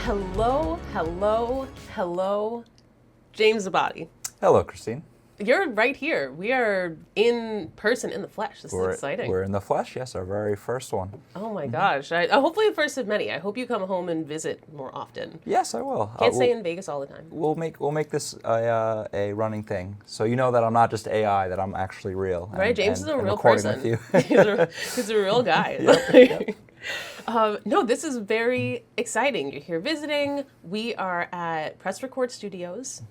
Hello, hello, hello, James Abbate. Hello, Kristine. You're right here. We are in person, in the flesh. This is exciting. We're in the flesh, yes, our very first one. Oh my gosh. Hopefully the first of many. I hope you come home and visit more often. Yes, I will. Can't stay in Vegas all the time. We'll make this a running thing. So you know that I'm not just AI, that I'm actually real. Right, James is a real person. With you. he's a real guy. Yep. No, this is very exciting. You're here visiting. We are at Press Record Studios,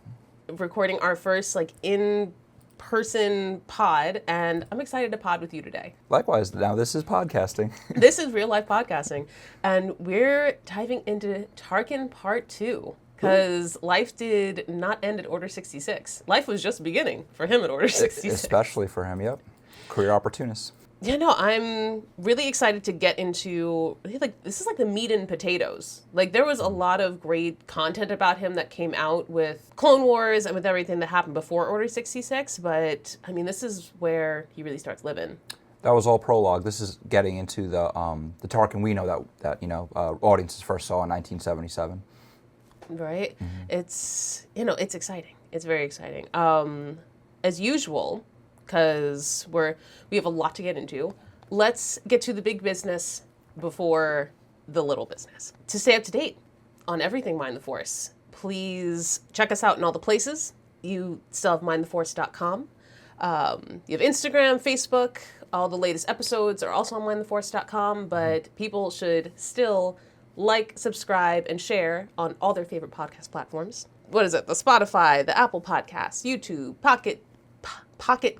recording our first in-person pod, and I'm excited to pod with you today. Likewise, now this is podcasting. This is real life podcasting, and we're diving into Tarkin Part 2, because life did not end at Order 66. Life was just beginning for him at Order 66. Especially for him, yep. Career opportunist. Yeah, no, I'm really excited to get into, this is the meat and potatoes. There was a lot of great content about him that came out with Clone Wars and with everything that happened before Order 66, but, this is where he really starts living. That was all prologue. This is getting into the Tarkin we know that audiences first saw in 1977. Right? Mm-hmm. It's exciting. It's very exciting. As usual, because we have a lot to get into, let's get to the big business before the little business. To stay up to date on everything Mind the Force, please check us out in all the places. You still have mindtheforce.com. You have Instagram, Facebook. All the latest episodes are also on mindtheforce.com, but people should still subscribe, and share on all their favorite podcast platforms. What is it? The Spotify, the Apple Podcasts, YouTube, Pocket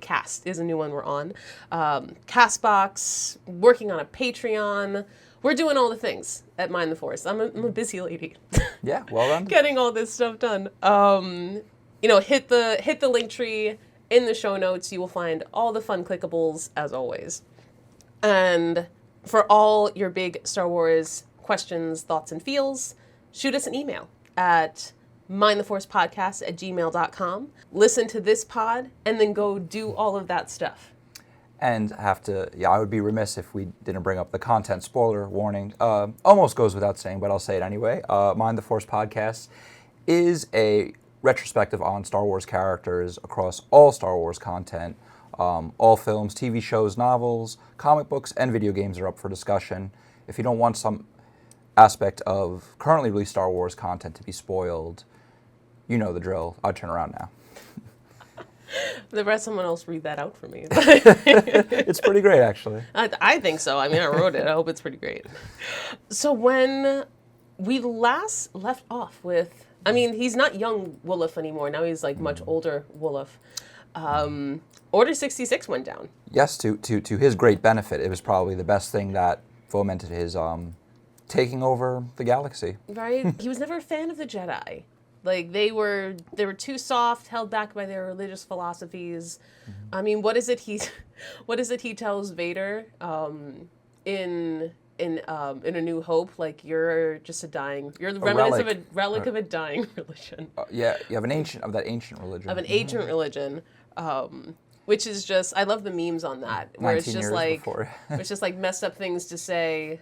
Cast is a new one we're on. Castbox, working on a Patreon. We're doing all the things at Mind the Force. I'm a busy lady. Yeah, well done. Getting all this stuff done. Hit the link tree in the show notes. You will find all the fun clickables as always. And for all your big Star Wars questions, thoughts, and feels, shoot us an email at mindtheforcepodcast@gmail.com. Listen to this pod, and then go do all of that stuff. And I would be remiss if we didn't bring up the content spoiler warning. Almost goes without saying, but I'll say it anyway. Mind the Force Podcast is a retrospective on Star Wars characters across all Star Wars content. All films, TV shows, novels, comic books, and video games are up for discussion. If you don't want some aspect of currently released Star Wars content to be spoiled, you know the drill. I'll turn around now. The rest, someone else read that out for me. It's pretty great, actually. I think so. I wrote it. I hope it's pretty great. So when we last left off with, he's not young Wilhuff anymore. Now he's much older Wilhuff. Order 66 went down. Yes, to his great benefit. It was probably the best thing that fomented his taking over the galaxy. Right? He was never a fan of the Jedi. They were too soft, held back by their religious philosophies. Mm-hmm. What is it he tells Vader in A New Hope? You're just you're the remnants of a relic of a dying religion. Yeah, you have ancient religion. Of an ancient religion. Which is just, I love the memes on that, where it's just it's just messed up things to say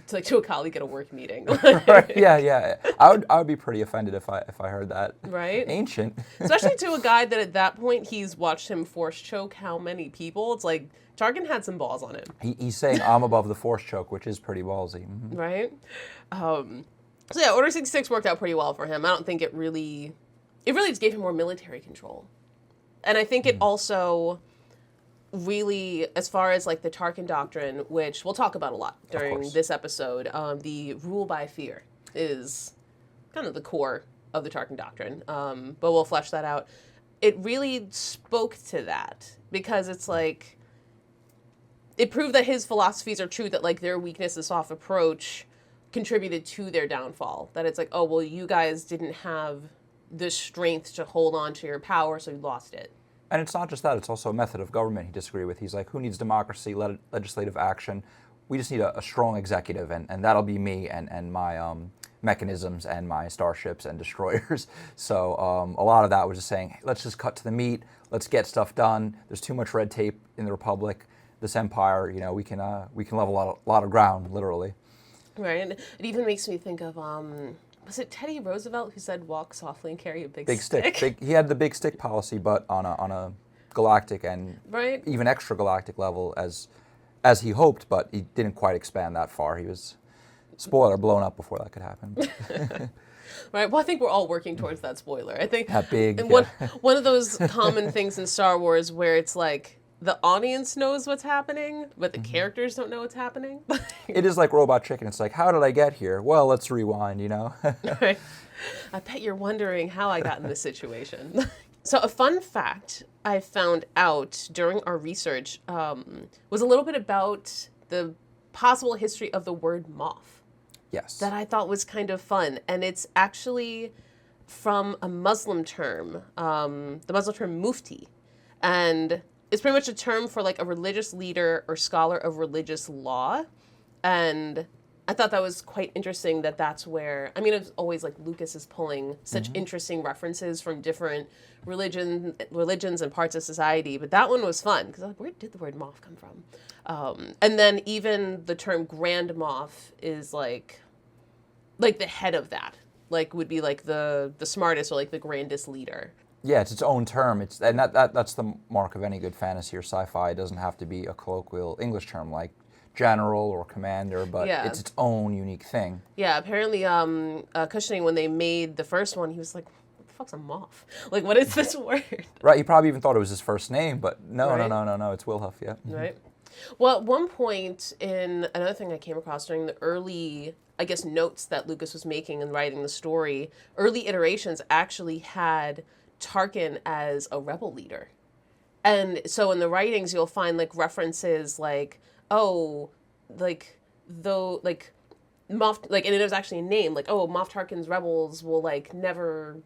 to a colleague at a work meeting. Right, yeah. I would be pretty offended if I heard that. Right? Ancient. Especially to a guy that at that point he's watched him force choke how many people. It's Tarkin had some balls on him. He's saying I'm above the force choke, which is pretty ballsy. Mm-hmm. Right? So yeah, Order 66 worked out pretty well for him. I don't think it really just gave him more military control. And I think it also really, as far as the Tarkin doctrine, which we'll talk about a lot during this episode, the rule by fear is kind of the core of the Tarkin doctrine. But we'll flesh that out. It really spoke to that because it's it proved that his philosophies are true, that their weakness, the soft approach, contributed to their downfall. That it's you guys didn't have the strength to hold on to your power, so you lost it. And it's not just that, it's also a method of government he disagreed with. He's who needs democracy, legislative action? We just need a strong executive, and that'll be me and my mechanisms and my starships and destroyers. So a lot of that was just saying, hey, let's just cut to the meat, let's get stuff done. There's too much red tape in the Republic. This empire, we can level a lot of ground, literally. Right, and it even makes me think of Was it Teddy Roosevelt who said walk softly and carry a big stick. He had the big stick policy, but on a galactic and right? even extra galactic level as he hoped, but he didn't quite expand that far. He was, spoiler, blown up before that could happen. Right. Well, I think we're all working towards that spoiler. I think that big. And one of those common things in Star Wars where it's like the audience knows what's happening, but the characters don't know what's happening. It is like Robot Chicken. It's like, how did I get here? Well, let's rewind, you know? Right. I bet you're wondering how I got in this situation. So a fun fact I found out during our research was a little bit about the possible history of the word moff. Yes. That I thought was kind of fun. And it's actually from a Muslim term, the Muslim term mufti. And it's pretty much a term for like a religious leader or scholar of religious law. And I thought that was quite interesting that that's where, I mean, it's always like Lucas is pulling such interesting references from different religions and parts of society. But that one was fun because I was like, where did the word moff come from? And then even the term Grand Moff is like the head of that, like would be like the smartest or like the grandest leader. Yeah, it's its own term. And that's the mark of any good fantasy or sci-fi. It doesn't have to be a colloquial English term like general or commander, but it's its own unique thing. Yeah, apparently Cushing, when they made the first one, he was like, what the fuck's a moff? Like, what is this word? Right, he probably even thought it was his first name, but no, it's Wilhuff, yeah. Right. Well, at one point in another thing I came across during the early, I guess, notes that Lucas was making and writing the story, early iterations actually had Tarkin as a rebel leader. And so in the writings, you'll find like references like, oh, like, though, like, Moff, like, and it was actually a name, like, oh, Moff Tarkin's rebels will, like, never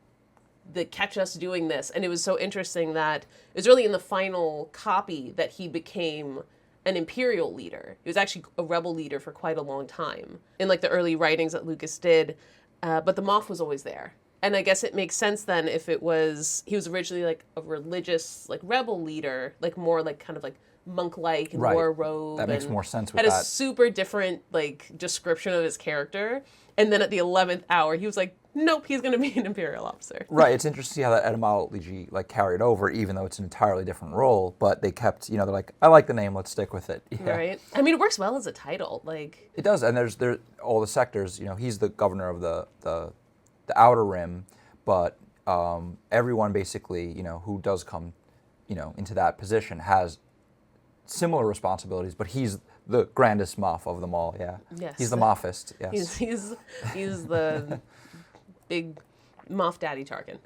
catch us doing this. And it was so interesting that it was really in the final copy that he became an Imperial leader. He was actually a rebel leader for quite a long time in, like, the early writings that Lucas did. But the Moff was always there. And I guess it makes sense then if it was, he was originally, like, a religious, like, rebel leader, like, more, like, kind of, like, monk-like and wore a robe. That makes more sense with that. Had a super different, like, description of his character. And then at the 11th hour, he was like, nope, he's going to be an Imperial officer. Right. It's interesting to see how that etymology, like, carried over, even though it's an entirely different role. But they kept, they're like, I like the name, let's stick with it. Yeah. Right. I mean, it works well as a title. Like, it does. And there's all the sectors, he's the governor of the Outer Rim, but everyone basically, who does come, into that position has similar responsibilities, but he's the grandest Moff of them all. Yeah. Yes. He's the Moffist. Yes. He's the big Moff Daddy Tarkin.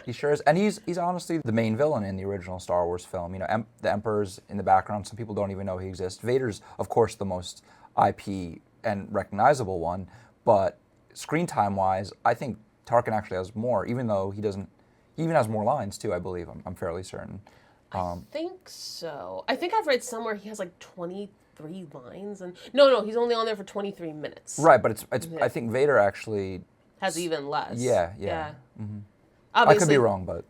He sure is, and he's honestly the main villain in the original Star Wars film. The Emperor's in the background. Some people don't even know he exists. Vader's, of course, the most IP and recognizable one, but screen time wise, I think Tarkin actually has more, even though he doesn't. He even has more lines too, I believe. I'm fairly certain. I think so. I think I've read somewhere he has like 23 lines, and no, he's only on there for 23 minutes. Right, but it's. I think Vader actually has even less. Yeah. Mm-hmm. I could be wrong, but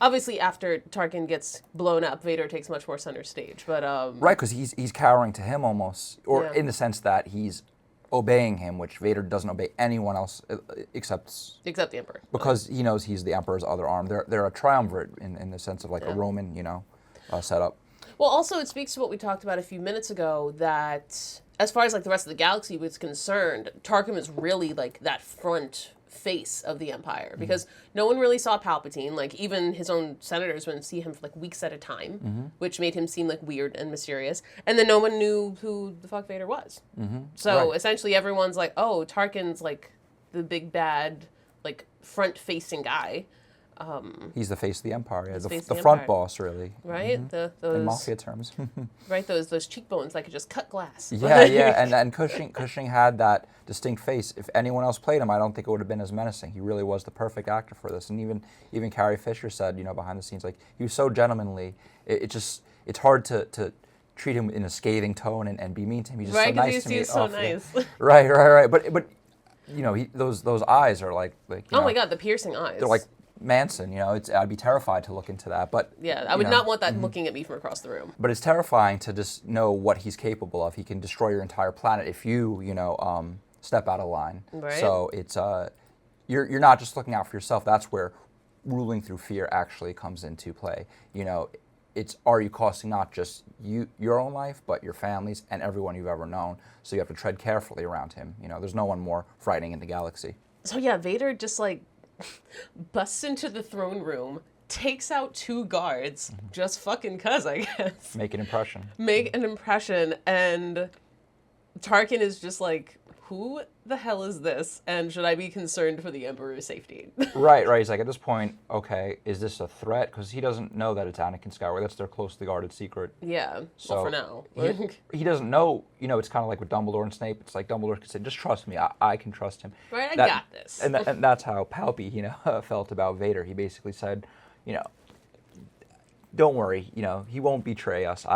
obviously after Tarkin gets blown up, Vader takes much more center stage. But right, because he's cowering to him almost, or in the sense that he's obeying him, which Vader doesn't obey anyone else except the Emperor, because he knows he's the Emperor's other arm. They're a triumvirate in the sense of like a Roman, setup. Well, also it speaks to what we talked about a few minutes ago, that as far as like the rest of the galaxy was concerned, Tarkin is really like that front face of the Empire, because no one really saw Palpatine. Like even his own senators wouldn't see him for like weeks at a time, which made him seem like weird and mysterious. And then no one knew who the fuck Vader was. So essentially everyone's like, oh, Tarkin's like the big bad, like front-facing guy. He's the face of the Empire, the front Empire. Boss, really. Right? Those, in mafia terms. Right, those cheekbones that could just cut glass. Yeah, and Cushing had that distinct face. If anyone else played him, I don't think it would have been as menacing. He really was the perfect actor for this. And even Carrie Fisher said, behind the scenes, like, he was so gentlemanly. It's hard to treat him in a scathing tone and be mean to him. He's just so nice to me. He's so nice. Right. But those eyes are like oh my God, the piercing eyes. They're like Manson, I'd be terrified to look into that, but yeah, I would not want that looking at me from across the room. But it's terrifying to just know what he's capable of. He can destroy your entire planet if you, step out of line. Right. So it's you're not just looking out for yourself. That's where ruling through fear actually comes into play. You know, it's, are you costing not just your own life, but your family's and everyone you've ever known. So you have to tread carefully around him. You know, there's no one more frightening in the galaxy. So yeah, Vader just like busts into the throne room, takes out 2 guards, just fucking cuz, I guess. Make an impression. Make an impression, and Tarkin is just like, who the hell is this? And should I be concerned for the Emperor's safety? Right. He's like, at this point, okay, is this a threat? Because he doesn't know that it's Anakin Skywalker. That's their closely guarded secret. Yeah, So well, for now. he doesn't know, you know, it's kind of like with Dumbledore and Snape. It's like Dumbledore could say, just trust me, I can trust him. Right, I got this. And that's how Palpy, you know, felt about Vader. He basically said, you know, don't worry, you know, he won't betray us.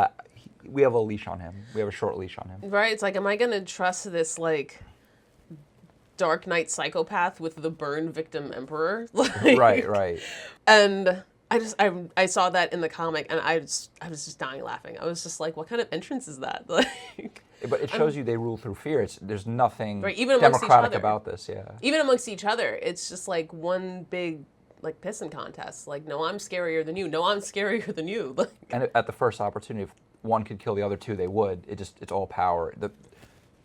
We have a leash on him. We have a short leash on him. Right, it's like, am I going to trust this, like, Dark Knight psychopath with the burn victim Emperor? Like, Right. And I saw that in the comic, and I was just dying laughing. I was just like, what kind of entrance is that? Like, But it shows you they rule through fear. There's nothing right, even amongst democratic each other. about this, yeah. Even amongst each other, it's just like one big, like, pissing contest. Like, no, I'm scarier than you. No, I'm scarier than you. Like, And at the first opportunity, if one could kill the other 2, they would. It's all power. The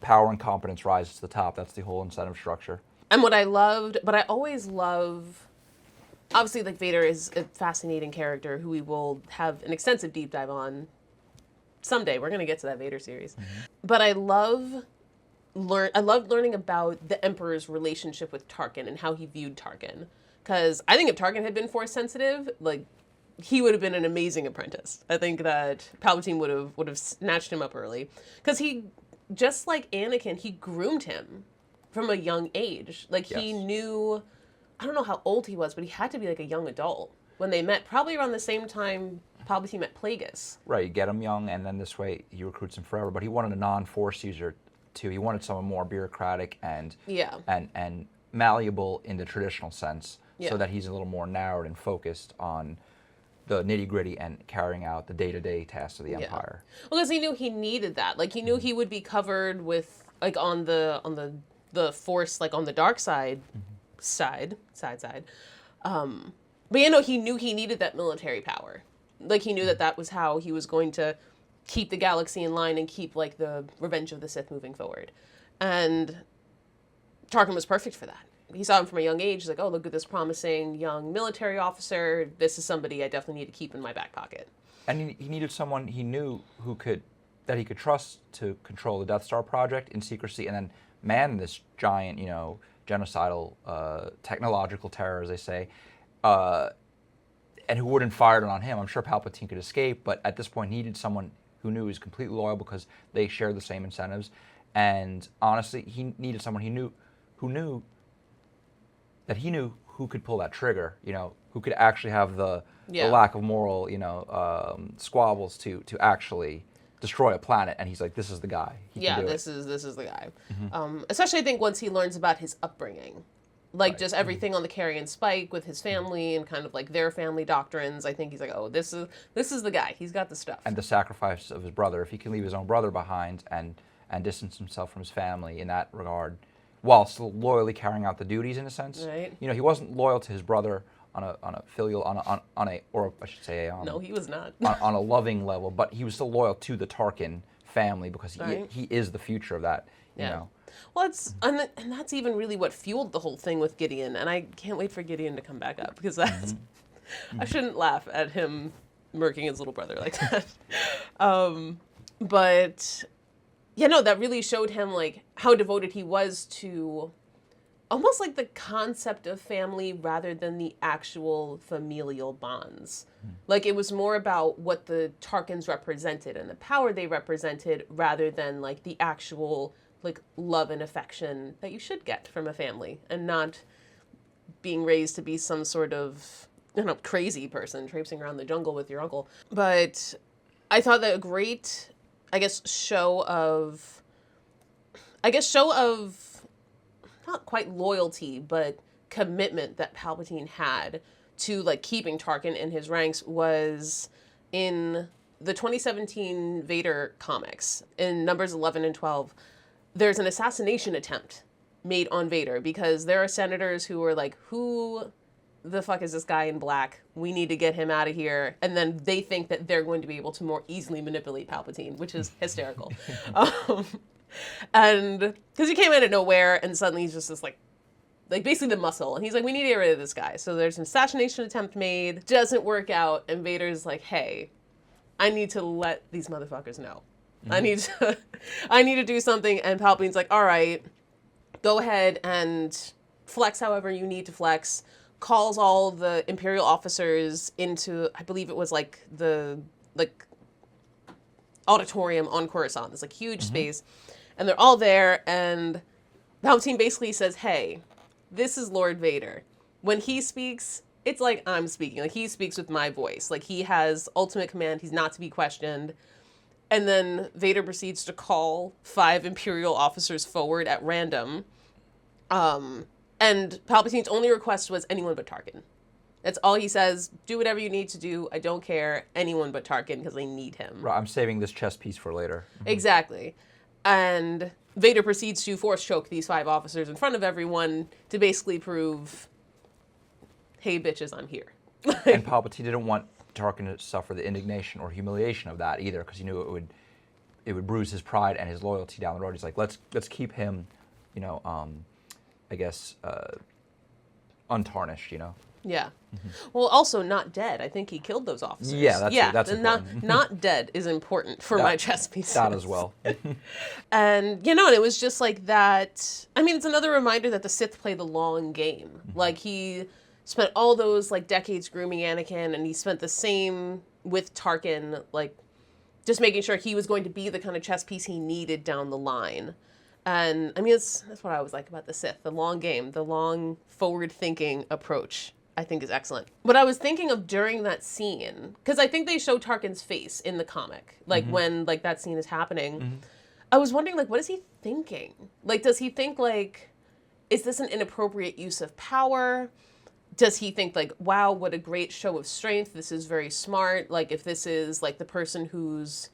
power and competence rises to the top. That's the whole incentive structure. and what I loved, but I always love, obviously, like, Vader is a fascinating character who we will have an extensive deep dive on someday. We're going to get to that Vader series. But I loved learning about the Emperor's relationship with Tarkin and how he viewed Tarkin. Because I think if Tarkin had been Force sensitive, like, he would have been an amazing apprentice. I think that Palpatine would have snatched him up early. Because he, just like Anakin, he groomed him from a young age. Like, he Yes. knew, I don't know how old he was, but he had to be like a young adult when they met, probably around the same time Palpatine met Plagueis. Right, you get him young, and then this way he recruits him forever. But he wanted a non-Force user, too. He wanted someone more bureaucratic and Yeah. and malleable in the traditional sense, Yeah. so that he's a little more narrowed and focused on the nitty-gritty and carrying out the day-to-day tasks of the Empire. Well, because he knew he needed that. Like, he knew he would be covered with, like, on the Force, like, on the dark side. But, you know, he knew he needed that military power. Like, he knew that was how he was going to keep the galaxy in line and keep, like, the Revenge of the Sith moving forward. And Tarkin was perfect for that. He saw him from a young age. He's like, oh, look at this promising young military officer. This is somebody I definitely need to keep in my back pocket. And he needed someone he knew that he could trust to control the Death Star project in secrecy, and then man this giant, you know, genocidal technological terror, as they say, and who wouldn't fire it on him. I'm sure Palpatine could escape, but at this point he needed someone who knew he was completely loyal because they shared the same incentives. And honestly, he needed someone who knew who could pull that trigger, you know, who could actually have the lack of moral, you know, squabbles to actually destroy a planet. And he's like, this is the guy. This is the guy. Especially, I think, once he learns about his upbringing, like, just everything on the Carrion Spike with his family and kind of like their family doctrines. I think he's like, oh, this is the guy. He's got the stuff. And the sacrifice of his brother, if he can leave his own brother behind and distance himself from his family in that regard, while still loyally carrying out the duties in a sense. Right. You know, he wasn't loyal to his brother on a filial, or I should say, no, he was not. on a loving level, but he was still loyal to the Tarkin family because he is the future of that. You know. Well, and that's even really what fueled the whole thing with Gideon, and I can't wait for Gideon to come back up, because that's I shouldn't laugh at him murking his little brother like that. But yeah, no, that really showed him, like, how devoted he was to almost like the concept of family rather than the actual familial bonds. Like, it was more about what the Tarkins represented and the power they represented rather than, like, the actual, like, love and affection that you should get from a family, and not being raised to be some sort of, you know, crazy person traipsing around the jungle with your uncle. But I thought that a great, show of not quite loyalty, but commitment that Palpatine had to, like, keeping Tarkin in his ranks was in the 2017 Vader comics, in numbers 11 and 12. There's an assassination attempt made on Vader, because there are senators who are like, who the fuck is this guy in black? We need to get him out of here. And then they think that they're going to be able to more easily manipulate Palpatine, which is hysterical. And because he came out of nowhere and suddenly he's just this like basically the muscle. And he's like, we need to get rid of this guy. So there's an assassination attempt made, doesn't work out. And Vader's like, hey, I need to let these motherfuckers know. Mm-hmm. I need to do something. And Palpatine's like, all right, go ahead and flex however you need to flex. Calls all the Imperial officers into, I believe it was like the auditorium on Coruscant. This like huge space. And they're all there. And Palpatine basically says, hey, this is Lord Vader. When he speaks, it's like I'm speaking. Like, he speaks with my voice. Like, he has ultimate command. He's not to be questioned. And then Vader proceeds to call 5 Imperial officers forward at random. And Palpatine's only request was anyone but Tarkin. That's all he says. Do whatever you need to do. I don't care. Anyone but Tarkin, because they need him. Right, I'm saving this chess piece for later. Exactly. And Vader proceeds to force choke these 5 officers in front of everyone to basically prove, hey, bitches, I'm here. And Palpatine didn't want Tarkin to suffer the indignation or humiliation of that either, because he knew it would bruise his pride and his loyalty down the road. He's like, let's keep him, I guess, untarnished, Yeah. Mm-hmm. Well, also not dead. I think he killed those officers. Yeah, that's important. Not dead is important for my chess pieces. That as well. And, and it was just like that. I mean, it's another reminder that the Sith play the long game. Mm-hmm. Like, he spent all those, decades grooming Anakin, and he spent the same with Tarkin, just making sure he was going to be the kind of chess piece he needed down the line. And, I mean, that's what I always like about the Sith. The long game, the long forward-thinking approach, I think is excellent. What I was thinking of during that scene, because I think they show Tarkin's face in the comic, when, that scene is happening. I was wondering, what is he thinking? Does he think, is this an inappropriate use of power? Does he think, wow, what a great show of strength. This is very smart. If this is, the person who's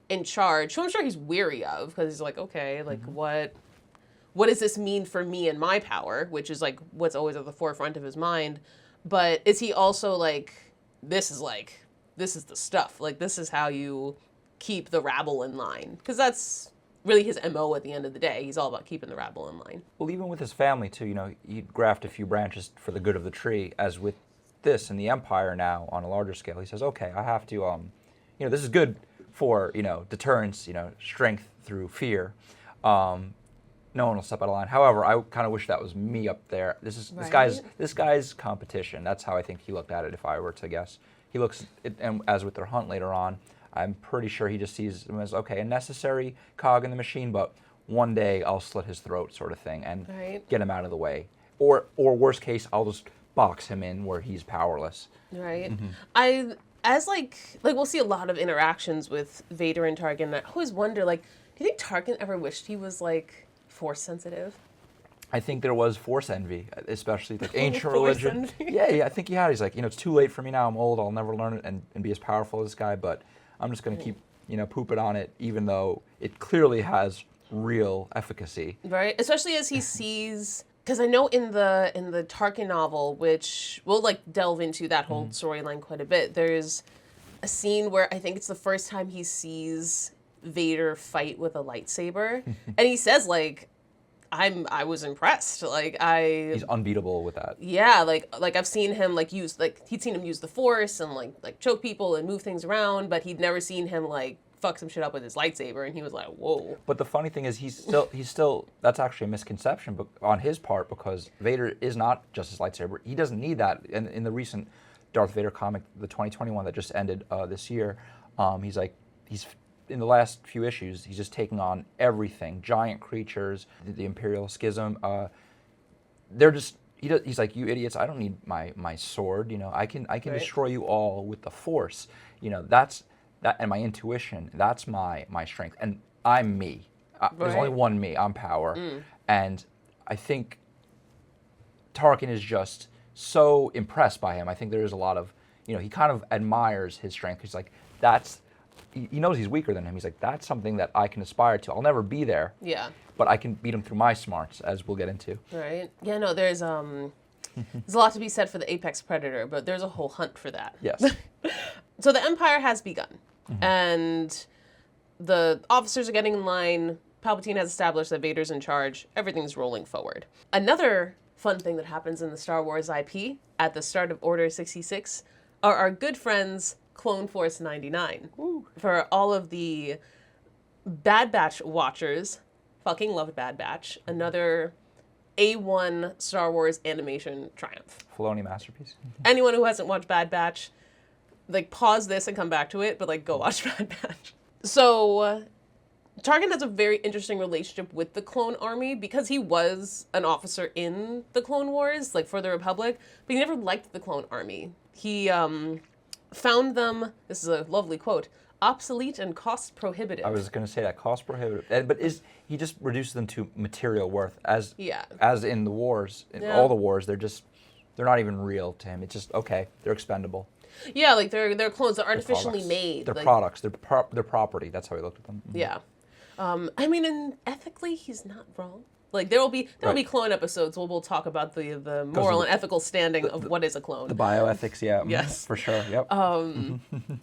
in charge, who I'm sure he's weary of, because he's like, okay, what does this mean for me and my power? Which is, what's always at the forefront of his mind. But is he also, this is the stuff. This is how you keep the rabble in line. Because that's really his MO at the end of the day. He's all about keeping the rabble in line. Well, even with his family, too, he'd graft a few branches for the good of the tree, as with this and the Empire now on a larger scale. He says, okay, I have to, this is good for, deterrence, strength through fear. No one will step out of line. However, I kind of wish that was me up there. This guy's competition. That's how I think he looked at it, if I were to guess. He looks, and as with their hunt later on, I'm pretty sure he just sees him as, okay, a necessary cog in the machine, but one day I'll slit his throat, sort of thing, and get him out of the way. Or worst case, I'll just box him in where he's powerless. Right. Mm-hmm. We'll see a lot of interactions with Vader and Tarkin. I always wonder, do you think Tarkin ever wished he was, Force sensitive? I think there was Force envy, especially ancient religion. Yeah, I think he had. He's like, it's too late for me now. I'm old. I'll never learn it and be as powerful as this guy. But I'm just going to keep, pooping on it, even though it clearly has real efficacy. Right, especially as he sees. Because I know in the Tarkin novel, which we'll delve into that whole storyline quite a bit. There's a scene where I think it's the first time he sees Vader fight with a lightsaber, and he says I was impressed. He's unbeatable with that. Yeah, I've seen him use he'd seen him use the Force and choke people and move things around, but he'd never seen him fuck some shit up with his lightsaber, and he was like, whoa. But the funny thing is he's still that's actually a misconception on his part, because Vader is not just his lightsaber. He doesn't need that. In the recent Darth Vader comic, the 2021 that just ended this year, he's in the last few issues, he's just taking on everything. Giant creatures, the Imperial Schism. They're just, he's like, you idiots, I don't need my sword. I can destroy you all with the Force. That's that, and my intuition. That's my strength. And I'm me. There's only one me. I'm power. And I think Tarkin is just so impressed by him. I think there is a lot of, he kind of admires his strength. He's like, he knows he's weaker than him. He's like, that's something that I can aspire to. I'll never be there. Yeah. But I can beat him through my smarts, as we'll get into. Right. Yeah, no, there's a lot to be said for the apex predator, but there's a whole hunt for that. Yes. So the Empire has begun, and the officers are getting in line. Palpatine has established that Vader's in charge. Everything's rolling forward. Another fun thing that happens in the Star Wars IP at the start of Order 66 are our good friends Clone Force 99. Woo. For all of the Bad Batch watchers, fucking love Bad Batch. Another A1 Star Wars animation triumph. Filoni masterpiece. Anyone who hasn't watched Bad Batch, like, pause this and come back to it, but, like, go watch Bad Batch. So, Tarkin has a very interesting relationship with the Clone Army because he was an officer in the Clone Wars, like, for the Republic, but he never liked the Clone Army. He found them, this is a lovely quote, obsolete and cost prohibitive. I was going to say that, cost prohibitive. But he just reduces them to material worth, as in the wars, in all the wars, they're not even real to him. It's just, okay, they're expendable. Yeah, like they're clones, they're artificially made. They're like, products, they're property. That's how he looked at them. Yeah. I mean, and ethically, he's not wrong. Like, there will be clone episodes where we'll talk about the moral and ethical standing of what is a clone. The bioethics, yeah. Yes. For sure, yep.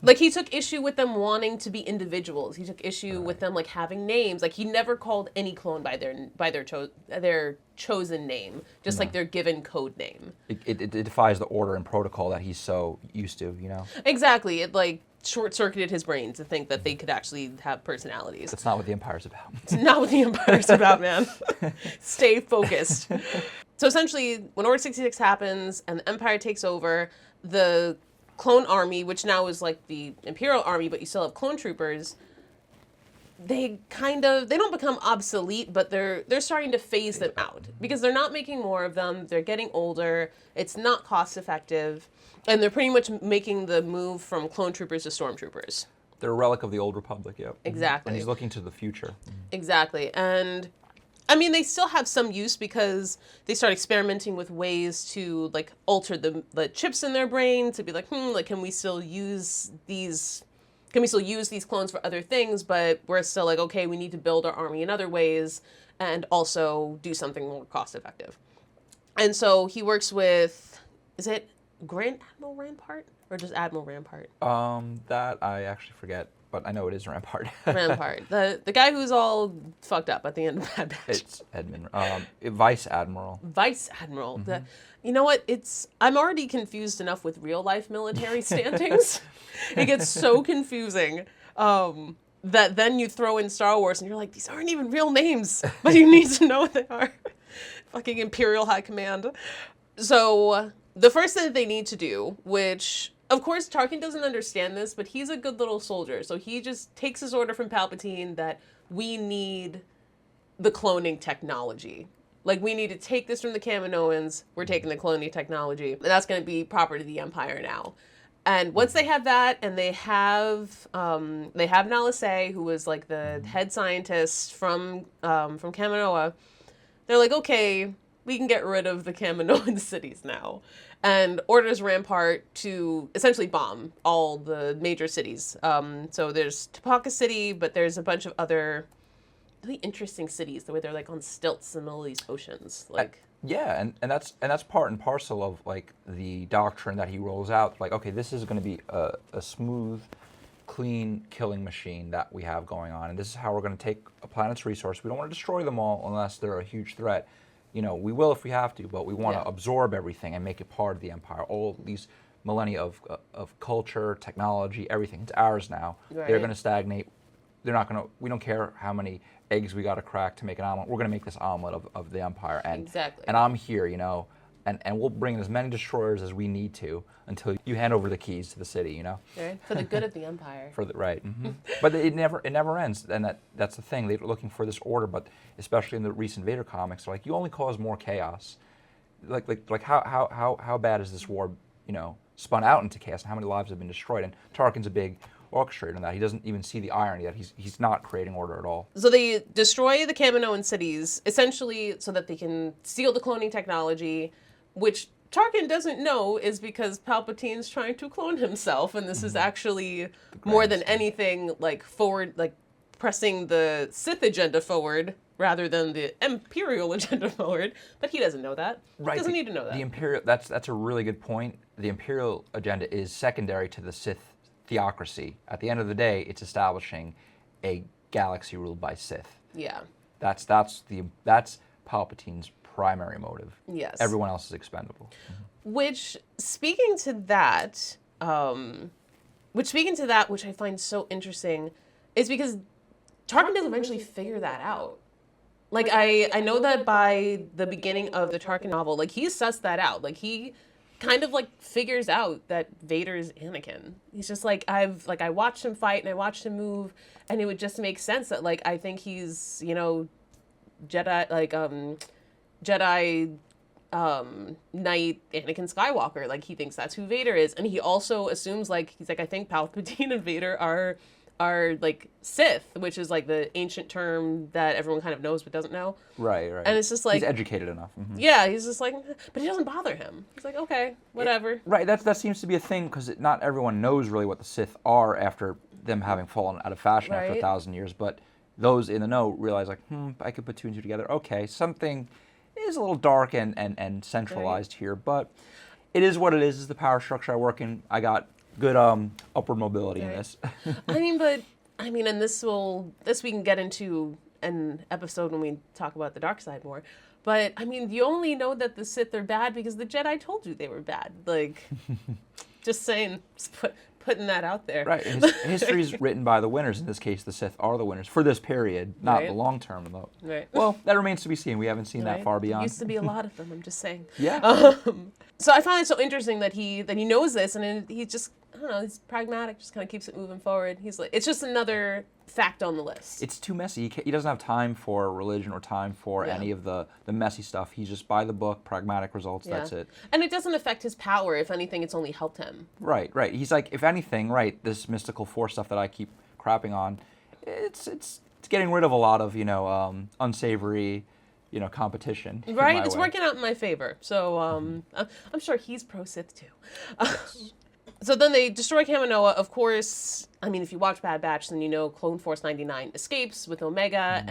Like, he took issue with them wanting to be individuals. He took issue with them, like, having names. Like, he never called any clone by their chosen name, just like their given code name. It defies the order and protocol that he's so used to, you know? Exactly. It, like, short-circuited his brain to think that they could actually have personalities. That's not what the Empire's about. It's not what the Empire's about, man. Stay focused. So essentially, when Order 66 happens and the Empire takes over, the clone army, which now is like the Imperial army, but you still have clone troopers, they don't become obsolete, but they're starting to phase them out because they're not making more of them. They're getting older. It's not cost effective. And they're pretty much making the move from clone troopers to stormtroopers. They're a relic of the old Republic, yep. Exactly. And he's looking to the future. Exactly. And I mean, they still have some use because they start experimenting with ways to, like, alter the chips in their brain to be like, like, can we still use these clones for other things? But we're still like, okay, we need to build our army in other ways and also do something more cost effective. And so he works with, is it Grand Admiral Rampart or just Admiral Rampart? That I actually forget, but I know it is Rampart. Rampart, the guy who's all fucked up at the end of Bad Batch. It's Edmund, Vice Admiral. Vice Admiral. You know what? I'm already confused enough with real life military standings. It gets so confusing that then you throw in Star Wars and you're like, these aren't even real names, but you need to know what they are. Fucking Imperial High Command. So the first thing that they need to do, which, of course, Tarkin doesn't understand this, but he's a good little soldier. So he just takes his order from Palpatine that we need the cloning technology. Like, we need to take this from the Kaminoans. We're taking the cloning technology. And that's going to be proper to the Empire now. And once they have that, and they have Nala Se, who was like the head scientist from Kaminoa, they're like, okay, we can get rid of the Kaminoan cities now. And orders Rampart to essentially bomb all the major cities. So there's Topeka City, but there's a bunch of other really interesting cities, the way they're like on stilts in the middle of these oceans. Like, yeah, and that's part and parcel of like the doctrine that he rolls out. Like, okay, this is going to be a smooth, clean killing machine that we have going on, and this is how we're going to take a planet's resource. We don't want to destroy them all unless they're a huge threat. You know, we will if we have to, but we want to absorb everything and make it part of the Empire. All these millennia of culture, technology, everything. It's ours now. Right. They're going to stagnate. They're not going to. We don't care how many eggs we got to crack to make an omelet. We're going to make this omelet of the Empire. And, and I'm here, you know, and we'll bring in as many destroyers as we need to until you hand over the keys to the city, you know. Right. For the good of the Empire. But it never ends, and that's the thing. They're looking for this order, but especially in the recent Vader comics, they're like, you only cause more chaos. Like how bad is this war, you know, spun out into chaos, and how many lives have been destroyed? And Tarkin's a big orchestrator in that. He doesn't even see the irony that he's not creating order at all. So they destroy the Kaminoan cities essentially so that they can steal the cloning technology, which Tarkin doesn't know is because Palpatine's trying to clone himself, and this is actually more than anything like forward, like pressing the Sith agenda forward rather than the Imperial agenda forward. But he doesn't know that. Right. He doesn't need to know that. The Imperial. That's a really good point. The Imperial agenda is secondary to the Sith theocracy. At the end of the day, it's establishing a galaxy ruled by Sith. Yeah. That's Palpatine's primary motive. Yes. Everyone else is expendable. Which, speaking to that, which I find so interesting, is because Tarkin does eventually figure that out. Like, I know that by the beginning of the Tarkin novel, like, he sussed that out. Like, he kind of, like, figures out that Vader's Anakin. He's just like, I watched him fight and I watched him move, and it would just make sense that, like, I think he's, you know, Jedi Knight Anakin Skywalker. Like, he thinks that's who Vader is. And he also assumes, like, he's like, I think Palpatine and Vader are like Sith, which is like the ancient term that everyone kind of knows but doesn't know. Right. And it's just like, he's educated enough. Yeah, he's just like, but it doesn't bother him. He's like, okay, whatever. Right. That seems to be a thing because not everyone knows really what the Sith are after them having fallen out of fashion after 1,000 years. But those in the know realize, like, I could put two and two together. Okay, something is a little dark and centralized here, but it is what it is. Is the power structure I work in. I got good upward mobility in this. and this we can get into an episode when we talk about the dark side more. But I mean, you only know that the Sith are bad because the Jedi told you they were bad. Like, just saying, just putting that out there. Right. History's written by the winners. In this case, the Sith are the winners for this period, not the long term though. Right. Well, that remains to be seen. We haven't seen that far beyond. There used to be a lot of them. I'm just saying. Yeah. So I find it so interesting that he knows this, and he just, I don't know, he's pragmatic, just kind of keeps it moving forward. He's like, it's just another fact on the list. It's too messy. He doesn't have time for religion or time for any of the messy stuff. He's just by the book, pragmatic results. That's it. And it doesn't affect his power. If anything, it's only helped him. Right. He's like, if anything, this mystical force stuff that I keep crapping on, it's getting rid of a lot of unsavory. Competition. Right, it's working out in my favor. So I'm sure he's pro Sith too. Yes. So then they destroy Kaminoa. Of course, I mean, if you watch Bad Batch, then you know Clone Force 99 escapes with Omega,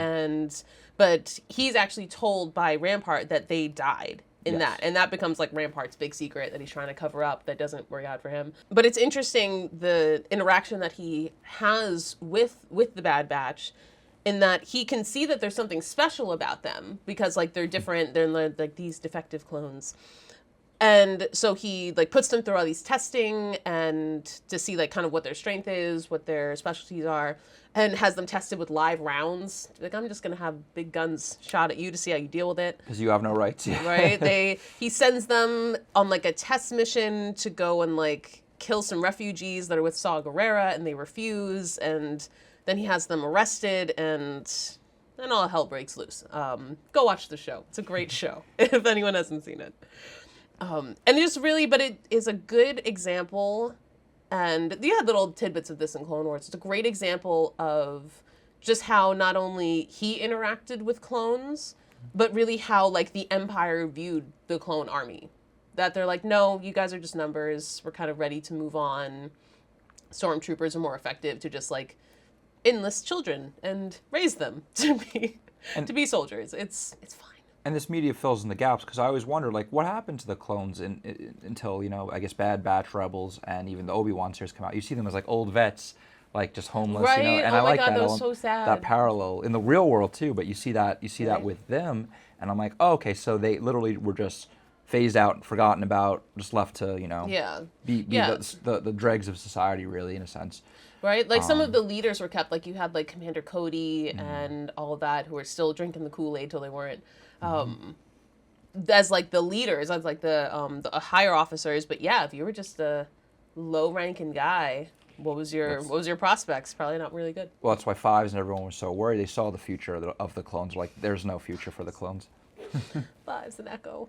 but he's actually told by Rampart that they died in that, and that becomes like Rampart's big secret that he's trying to cover up that doesn't work out for him. But it's interesting the interaction that he has with the Bad Batch, in that he can see that there's something special about them because like they're different, they're like these defective clones. And so he like puts them through all these testing and to see like kind of what their strength is, what their specialties are, and has them tested with live rounds. Like, I'm just going to have big guns shot at you to see how you deal with it. Because you have no rights. Right? He sends them on like a test mission to go and like kill some refugees that are with Saw Gerrera, and they refuse, and then he has them arrested, and then all hell breaks loose. Go watch the show. It's a great show, if anyone hasn't seen it. And just really, but it is a good example, and you had little tidbits of this in Clone Wars. It's a great example of just how not only he interacted with clones, but really how, like, the Empire viewed the clone army. That they're like, no, you guys are just numbers. We're kind of ready to move on. Stormtroopers are more effective to just, like, enlist children and raise them to be soldiers. It's fine. And this media fills in the gaps, because I always wonder, like, what happened to the clones until, I guess Bad Batch, Rebels, and even the Obi-Wan series come out. You see them as, like, old vets, like, just homeless, right? And oh I my like God, that. That was so sad. That parallel in the real world too, but you see that with them, and I'm like, oh, okay, so they literally were just phased out, forgotten about, just left to, be the dregs of society, really, in a sense. Right? Like, some of the leaders were kept. Like, you had, like, Commander Cody and all of that, who were still drinking the Kool-Aid till they weren't. As, like, the leaders, as, like, the higher officers. But, yeah, if you were just a low-ranking guy, what was your prospects? Probably not really good. Well, that's why Fives and everyone was so worried. They saw the future of the clones. Like, there's no future for the clones. Fives and Echo.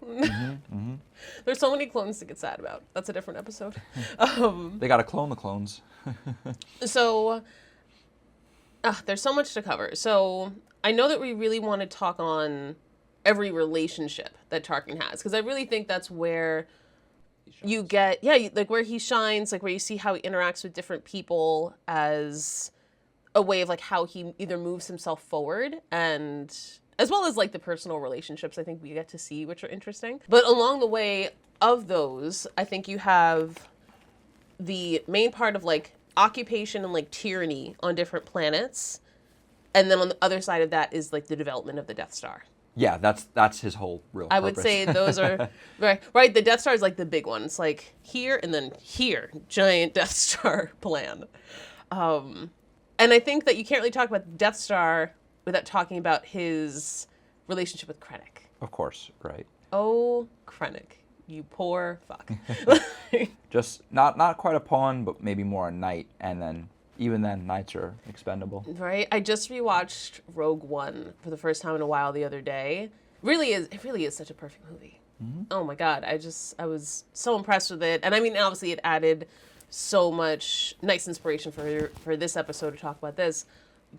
There's so many clones to get sad about. That's a different episode. They got to clone the clones. So, there's so much to cover. So, I know that we really want to talk on every relationship that Tarkin has, because I really think that's where you get, like where he shines, like where you see how he interacts with different people as a way of like how he either moves himself forward, and as well as like the personal relationships I think we get to see, which are interesting. But along the way of those, I think you have the main part of like occupation and like tyranny on different planets. And then on the other side of that is like the development of the Death Star. Yeah, that's his whole real purpose. I would say those are right. The Death Star is like the big one. It's like here and then here, giant Death Star plan. And I think that you can't really talk about the Death Star without talking about his relationship with Krennic. Of course, right. Oh, Krennic, you poor fuck. Just not quite a pawn, but maybe more a knight, and then even then, knights are expendable. Right. I just rewatched Rogue One for the first time in a while the other day. It really is such a perfect movie. Mm-hmm. Oh my God. I was so impressed with it. And I mean, obviously it added so much nice inspiration for this episode to talk about this,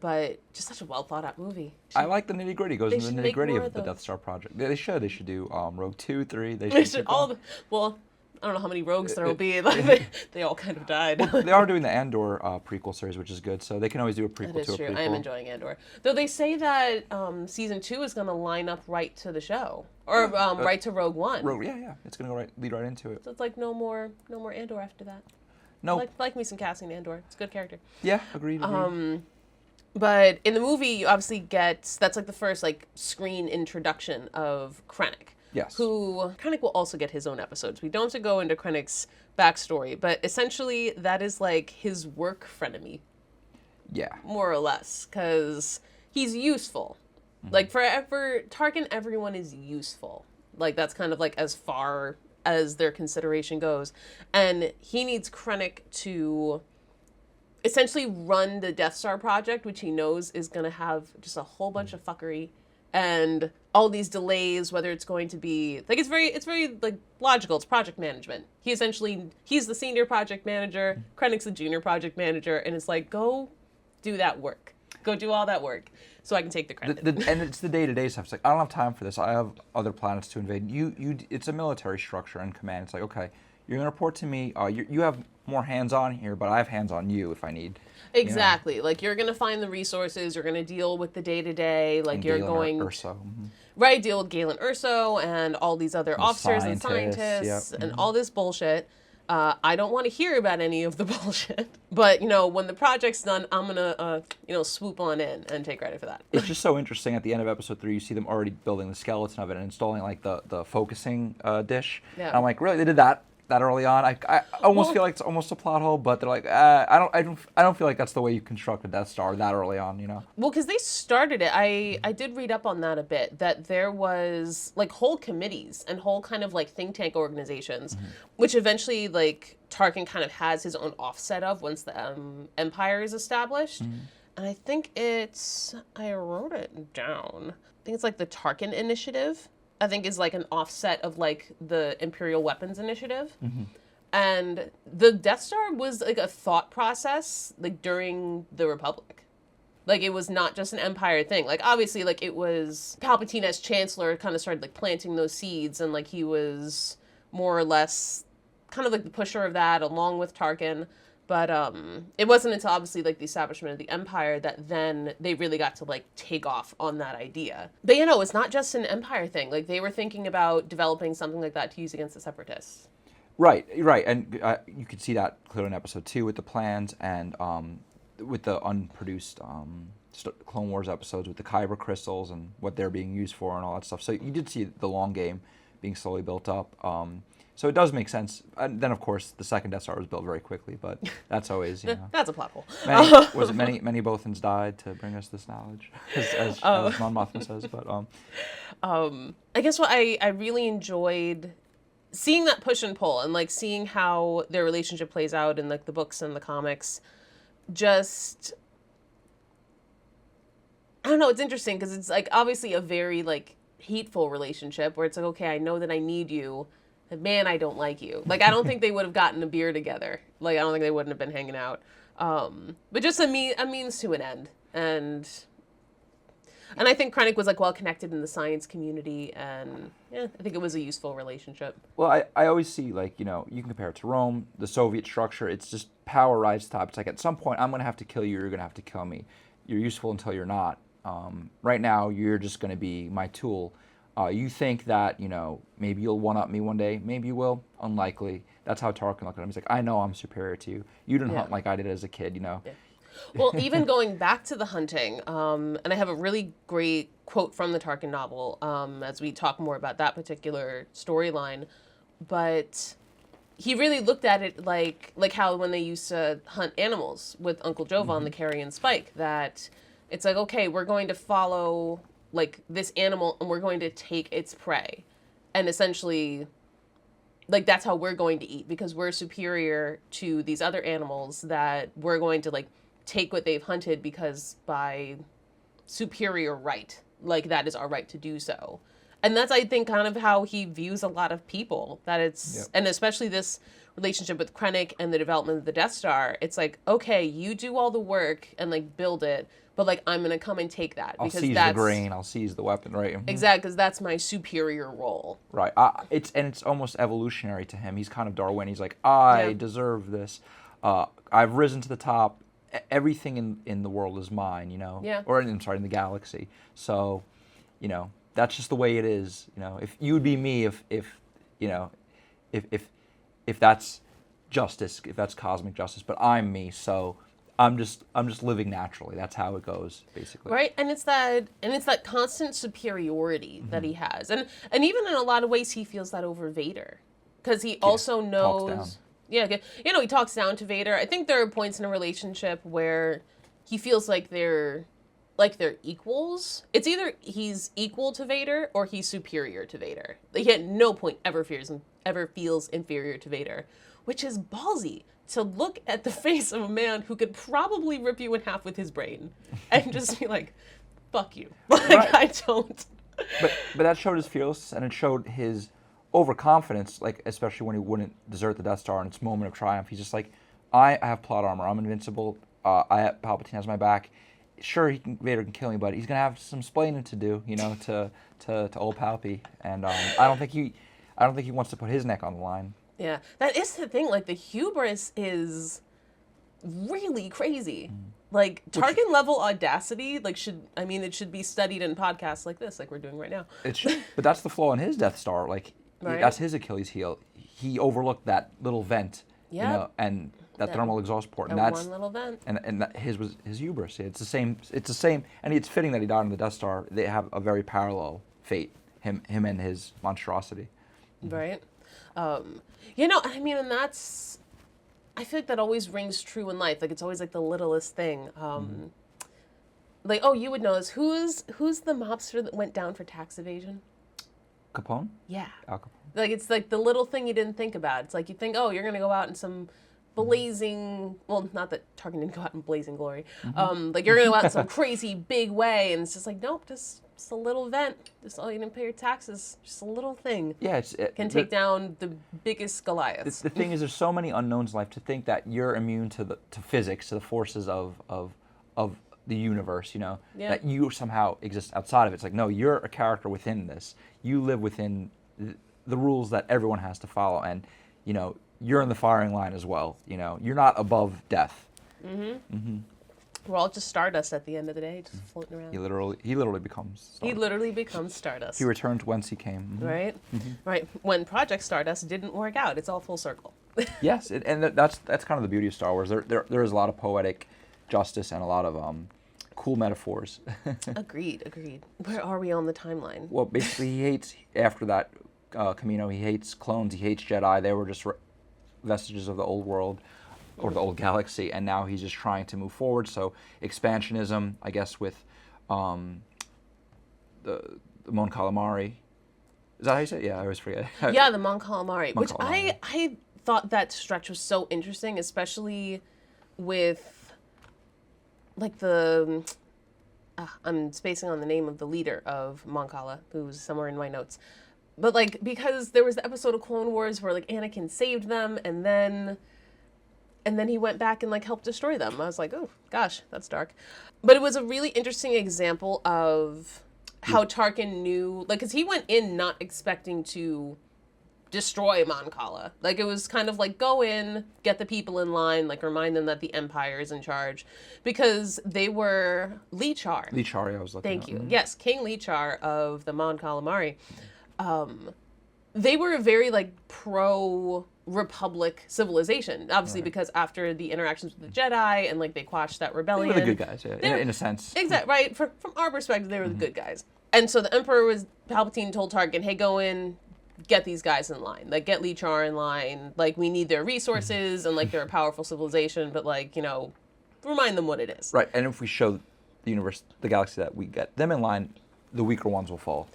but just such a well thought out movie. I like the nitty gritty. Goes into the nitty gritty of the Death Star project. They should do Rogue 2, 3. They should well, I don't know how many rogues there will be. Like they all kind of died. Well, they are doing the Andor prequel series, which is good. So they can always do a prequel to a prequel. That is true. I am enjoying Andor. Though they say that season 2 is going to line up right to the show, or right to Rogue One. Yeah. It's going to lead right into it. So it's like no more Andor after that. No. Like me some Cassian Andor. It's a good character. Yeah, agreed. But in the movie, you obviously that's like the first like screen introduction of Krennic. Yes. Who Krennic will also get his own episodes. We don't have to go into Krennic's backstory, but essentially that is like his work frenemy. Yeah. More or less, because he's useful. Mm-hmm. Like for Tarkin, everyone is useful. Like that's kind of like as far as their consideration goes. And he needs Krennic to essentially run the Death Star project, which he knows is going to have just a whole bunch of fuckery and all these delays, whether it's going to be like it's very like logical. It's project management. He's the senior project manager, Krennic's the junior project manager, and it's like, go do that work. Go do all that work so I can take the credit. And it's the day-to-day stuff. It's like, I don't have time for this. I have other planets to invade. It's a military structure and command. It's like, okay, you're going to report to me. You have more hands-on here, but I have hands-on you if I need. Exactly. Like, you're going to find the resources. You're going to deal with the day-to-day. Like, you're going... Urso. Mm-hmm. Right, deal with Galen Urso and all these other officers and scientists and all this bullshit. I don't want to hear about any of the bullshit. But, when the project's done, I'm going to, swoop on in and take credit for that. It's just so interesting. At the end of episode 3, you see them already building the skeleton of it and installing, like, the focusing dish. Yeah. And I'm like, really? They did that early on? I almost feel like it's almost a plot hole, but they're like, I don't feel like that's the way you construct a Death Star that early on, Well, because they started it. I did read up on that a bit, that there was like whole committees and whole kind of like think tank organizations, which eventually like Tarkin kind of has his own offset of once the Empire is established. And I think I wrote it down. I think it's like the Tarkin Initiative. I think is like an offset of like the Imperial Weapons Initiative. And the Death Star was like a thought process like during the Republic. Like it was not just an Empire thing. Like obviously like it was Palpatine as Chancellor kind of started like planting those seeds, and like he was more or less kind of like the pusher of that along with Tarkin. But it wasn't until obviously like the establishment of the Empire that then they really got to like take off on that idea. But it's not just an Empire thing. Like they were thinking about developing something like that to use against the Separatists. Right, and you could see that clearly in episode 2 with the plans and with the unproduced Clone Wars episodes with the Kyber crystals and what they're being used for and all that stuff. So you did see the long game being slowly built up. So it does make sense. And then, of course, the second Death Star was built very quickly, but that's always, That's a plot hole. Many Bothans died to bring us this knowledge, as Mon Mothma says. But I guess what I really enjoyed seeing that push and pull and, like, seeing how their relationship plays out in, like, the books and the comics. Just, I don't know, it's interesting because it's, like, obviously a very, like, hateful relationship where it's like, okay, I know that I need you. Man, I don't like you. Like, I don't think they would have gotten a beer together. Like, I don't think they wouldn't have been hanging out. But just a means to an end. And And I think Krennic was like well connected in the science community, and yeah, I think it was a useful relationship. Well, I always see, like, you can compare it to Rome, the Soviet structure. It's just power rise to the top. It's like at some point I'm going to have to kill you, you're going to have to kill me. You're useful until you're not. Right now, you're just going to be my tool. You think that, maybe you'll one-up me one day. Maybe you will. Unlikely. That's how Tarkin looked at him. He's like, I know I'm superior to you. You didn't hunt like I did as a kid, Yeah. Well, even going back to the hunting, and I have a really great quote from the Tarkin novel as we talk more about that particular storyline, but he really looked at it like how when they used to hunt animals with Uncle Jovan, the Carrion Spike, that it's like, okay, we're going to follow like this animal and we're going to take its prey, and essentially like that's how we're going to eat because we're superior to these other animals, that we're going to like take what they've hunted because by superior right, like that is our right to do so. And that's, I think, kind of how he views a lot of people, that it's, and especially this relationship with Krennic and the development of the Death Star. It's like, okay, you do all the work and like build it, but like I'm going to come and take that. I'll seize the grain, I'll seize the weapon, right? Exactly, because that's my superior role. Right. It's almost evolutionary to him. He's kind of Darwin. He's like, I deserve this. I've risen to the top. Everything in the world is mine, Yeah. Or in the galaxy. So, that's just the way it is. If you would be me, if that's justice, if that's cosmic justice, but I'm me, so I'm just living naturally. That's how it goes, basically. Right, and it's that constant superiority that he has, and even in a lot of ways he feels that over Vader, because he also knows. Yeah, he talks down to Vader. I think there are points in a relationship where he feels like they're equals. It's either he's equal to Vader or he's superior to Vader. He at no point ever feels inferior to Vader, which is ballsy to look at the face of a man who could probably rip you in half with his brain and just be like, fuck you. Like, right. I don't. But that showed his fearlessness, and it showed his overconfidence, like especially when he wouldn't desert the Death Star in its moment of triumph. He's just like, I have plot armor. I'm invincible. Palpatine has my back. Sure, Vader can kill me, but he's gonna have some splaining to do, to old Palpy. And I don't think he wants to put his neck on the line. Yeah, that is the thing. Like the hubris is really crazy. Like Tarkin level audacity, it should be studied in podcasts like this, like we're doing right now. But that's the flaw in his Death Star. Like right. That's his Achilles heel. He overlooked that little vent, and that thermal exhaust port, and that's one little vent. And that his was his hubris. It's the same, and it's fitting that he died on the Death Star. They have a very parallel fate, him and his monstrosity. Right. And that's, I feel like that always rings true in life. Like it's always like the littlest thing. Like, oh, you would know this. Who's the mobster that went down for tax evasion? Capone? Yeah. Al Capone. Like it's like the little thing you didn't think about. It's like you think, oh, you're gonna go out in some blazing, well, not that Tarkin didn't go out in blazing glory. Like you're gonna go out in some crazy big way, and it's just like, nope, just a little vent. Just you didn't pay your taxes. Just a little thing. Yeah, can take down the biggest Goliaths. The thing is, there's so many unknowns in life. To think that you're immune to physics, to the forces of the universe, that you somehow exist outside of it. It's like, no, you're a character within this. You live within the rules that everyone has to follow, and you're in the firing line as well. You're not above death. We're all just stardust at the end of the day, just floating around. He literally becomes stardust. He literally becomes stardust. He returned whence he came. Right? Right. When Project Stardust didn't work out, it's all full circle. Yes, and that's kind of the beauty of Star Wars. There is a lot of poetic justice and a lot of cool metaphors. Agreed. Where are we on the timeline? Well, basically, he hates, after that Camino, he hates clones, he hates Jedi. They were just vestiges of the old world, or the old galaxy, and now he's just trying to move forward. So expansionism, I guess, with the Mon Calamari. Is that how you say it? Yeah, I always forget. Yeah, the Mon Calamari, which I thought that stretch was so interesting, especially with like the I'm spacing on the name of the leader of Mon Cala, who's somewhere in my notes. But like, because there was the episode of Clone Wars where like Anakin saved them, and then and then he went back and like helped destroy them. I was like, oh gosh, that's dark. But it was a really interesting example of how Tarkin knew, like, because he went in not expecting to destroy Mon Cala. Like, it was kind of like, go in, get the people in line, like, remind them that the Empire is in charge. Because they were Lichar. Lichar, I was looking Thank you. Yes, King Lichar of the Mon Calamari. They were a very, like, pro-Republic civilization. Obviously, because after the interactions with the Jedi and, like, they quashed that rebellion. They were the good guys, yeah, in a sense. Exactly, right. From our perspective, they were the good guys. And so the Emperor Palpatine told Tarkin, hey, go in, get these guys in line. Like, get Lichar in line. Like, we need their resources, and, like, they're a powerful civilization, but, like, you know, remind them what it is. Right, and if we show the universe, the galaxy, that we get them in line, the weaker ones will fall.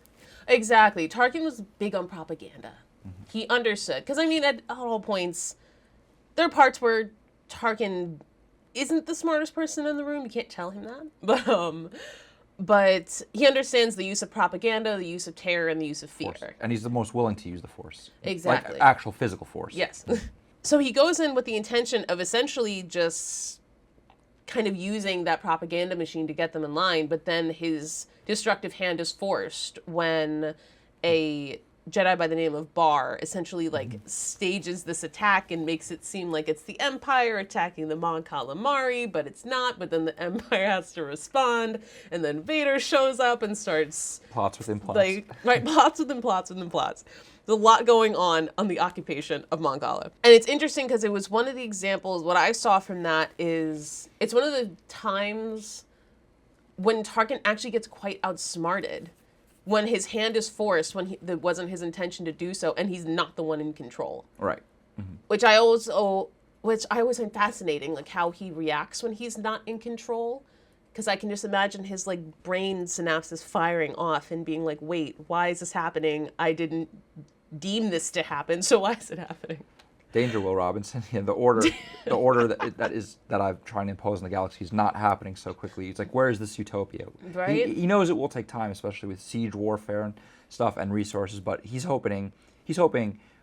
Exactly. Tarkin was big on propaganda. He understood. Because, I mean, at all points, there are parts where Tarkin isn't the smartest person in the room. You can't tell him that. But he understands the use of propaganda, the use of terror, and the use of fear. Force. And he's the most willing to use the Force. Exactly. Like actual physical Force. Yes. So he goes in with the intention of essentially just kind of using that propaganda machine to get them in line, but then his destructive hand is forced when a Jedi by the name of Bar essentially like stages this attack and makes it seem like it's the Empire attacking the Mon Calamari, but it's not. But then the Empire has to respond, and then Vader shows up and starts plots within plots. Like, right, plots within plots within plots. There's a lot going on the occupation of Mon Cala. And it's interesting because it was one of the examples, what I saw from that is, it's one of the times when Tarkin actually gets quite outsmarted. When his hand is forced, when that wasn't his intention to do so, and he's not the one in control. Right. Which I always find fascinating, like how he reacts when he's not in control. Because I can just imagine his like brain synapses firing off and being like, wait, why is this happening? I didn't deem this to happen, so why is it happening? Danger, Will Robinson. Yeah, the order that I've tried to impose on the galaxy is not happening so quickly. It's like, where is this utopia? Right. He knows it will take time, especially with siege warfare and stuff and resources. But he's hoping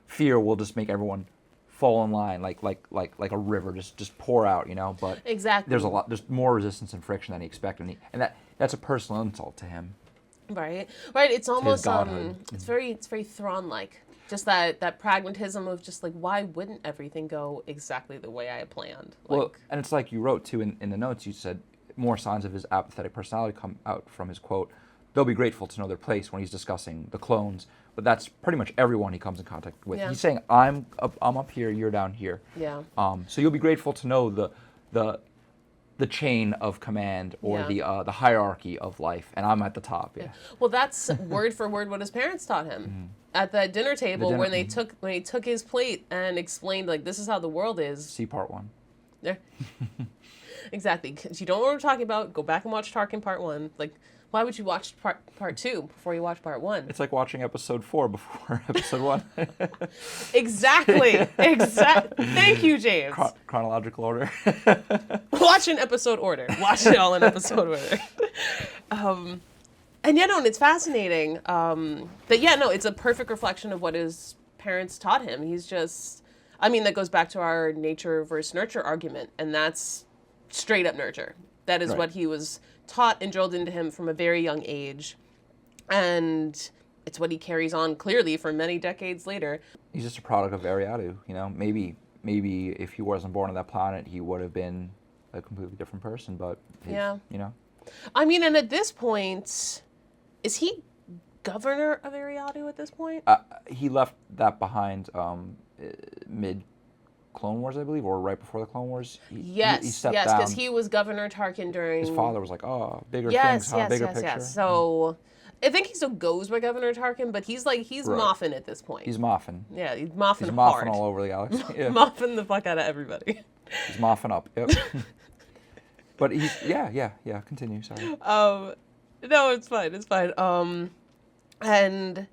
fear will just make everyone fall in line, like a river, just pour out, you know. But exactly. There's more resistance and friction than he expected, and that's a personal insult to him. Right. It's almost it's very Thrawn-like. Just that pragmatism of just like, why wouldn't everything go exactly the way I had planned? Like, well, and it's like you wrote too in the notes, you said more signs of his apathetic personality come out from his quote, they'll be grateful to know their place when he's discussing the clones. But that's pretty much everyone he comes in contact with. Yeah. He's saying, I'm up here, you're down here. Yeah. So you'll be grateful to know the chain of command or the hierarchy of life, and I'm at the top. Yeah. Well, that's word for word what his parents taught him at that dinner table when he took his plate and explained like, this is how the world is. See part 1. Yeah. Exactly. Because you don't know what we're talking about, go back and watch Tarkin part 1. Like, why would you watch part 2 before you watch part 1? It's like watching episode 4 before episode 1. Exactly. Thank you, James. Chronological order. Watch in episode order. Watch it all in episode order. And it's fascinating. It's a perfect reflection of what his parents taught him. He's just, that goes back to our nature versus nurture argument, and that's straight up nurture. That is what he was taught and drilled into him from a very young age. And it's what he carries on clearly for many decades later. He's just a product of Ariadu, you know. Maybe if he wasn't born on that planet, he would have been a completely different person, but you know. And at this point, is he governor of Ariadu at this point? He left that behind mid Clone Wars, I believe, or right before the Clone Wars. He stepped down. Because he was Governor Tarkin during... His father was like, bigger things, bigger picture. Yes. So, I think he still goes by Governor Tarkin, but he's Moffin at this point. He's Moffin. Yeah, he's Moffin He's hard. Moffin all over the galaxy. Yeah. Moffin the fuck out of everybody. He's Moffin up, yep. But he's, continue, sorry. No, it's fine. And...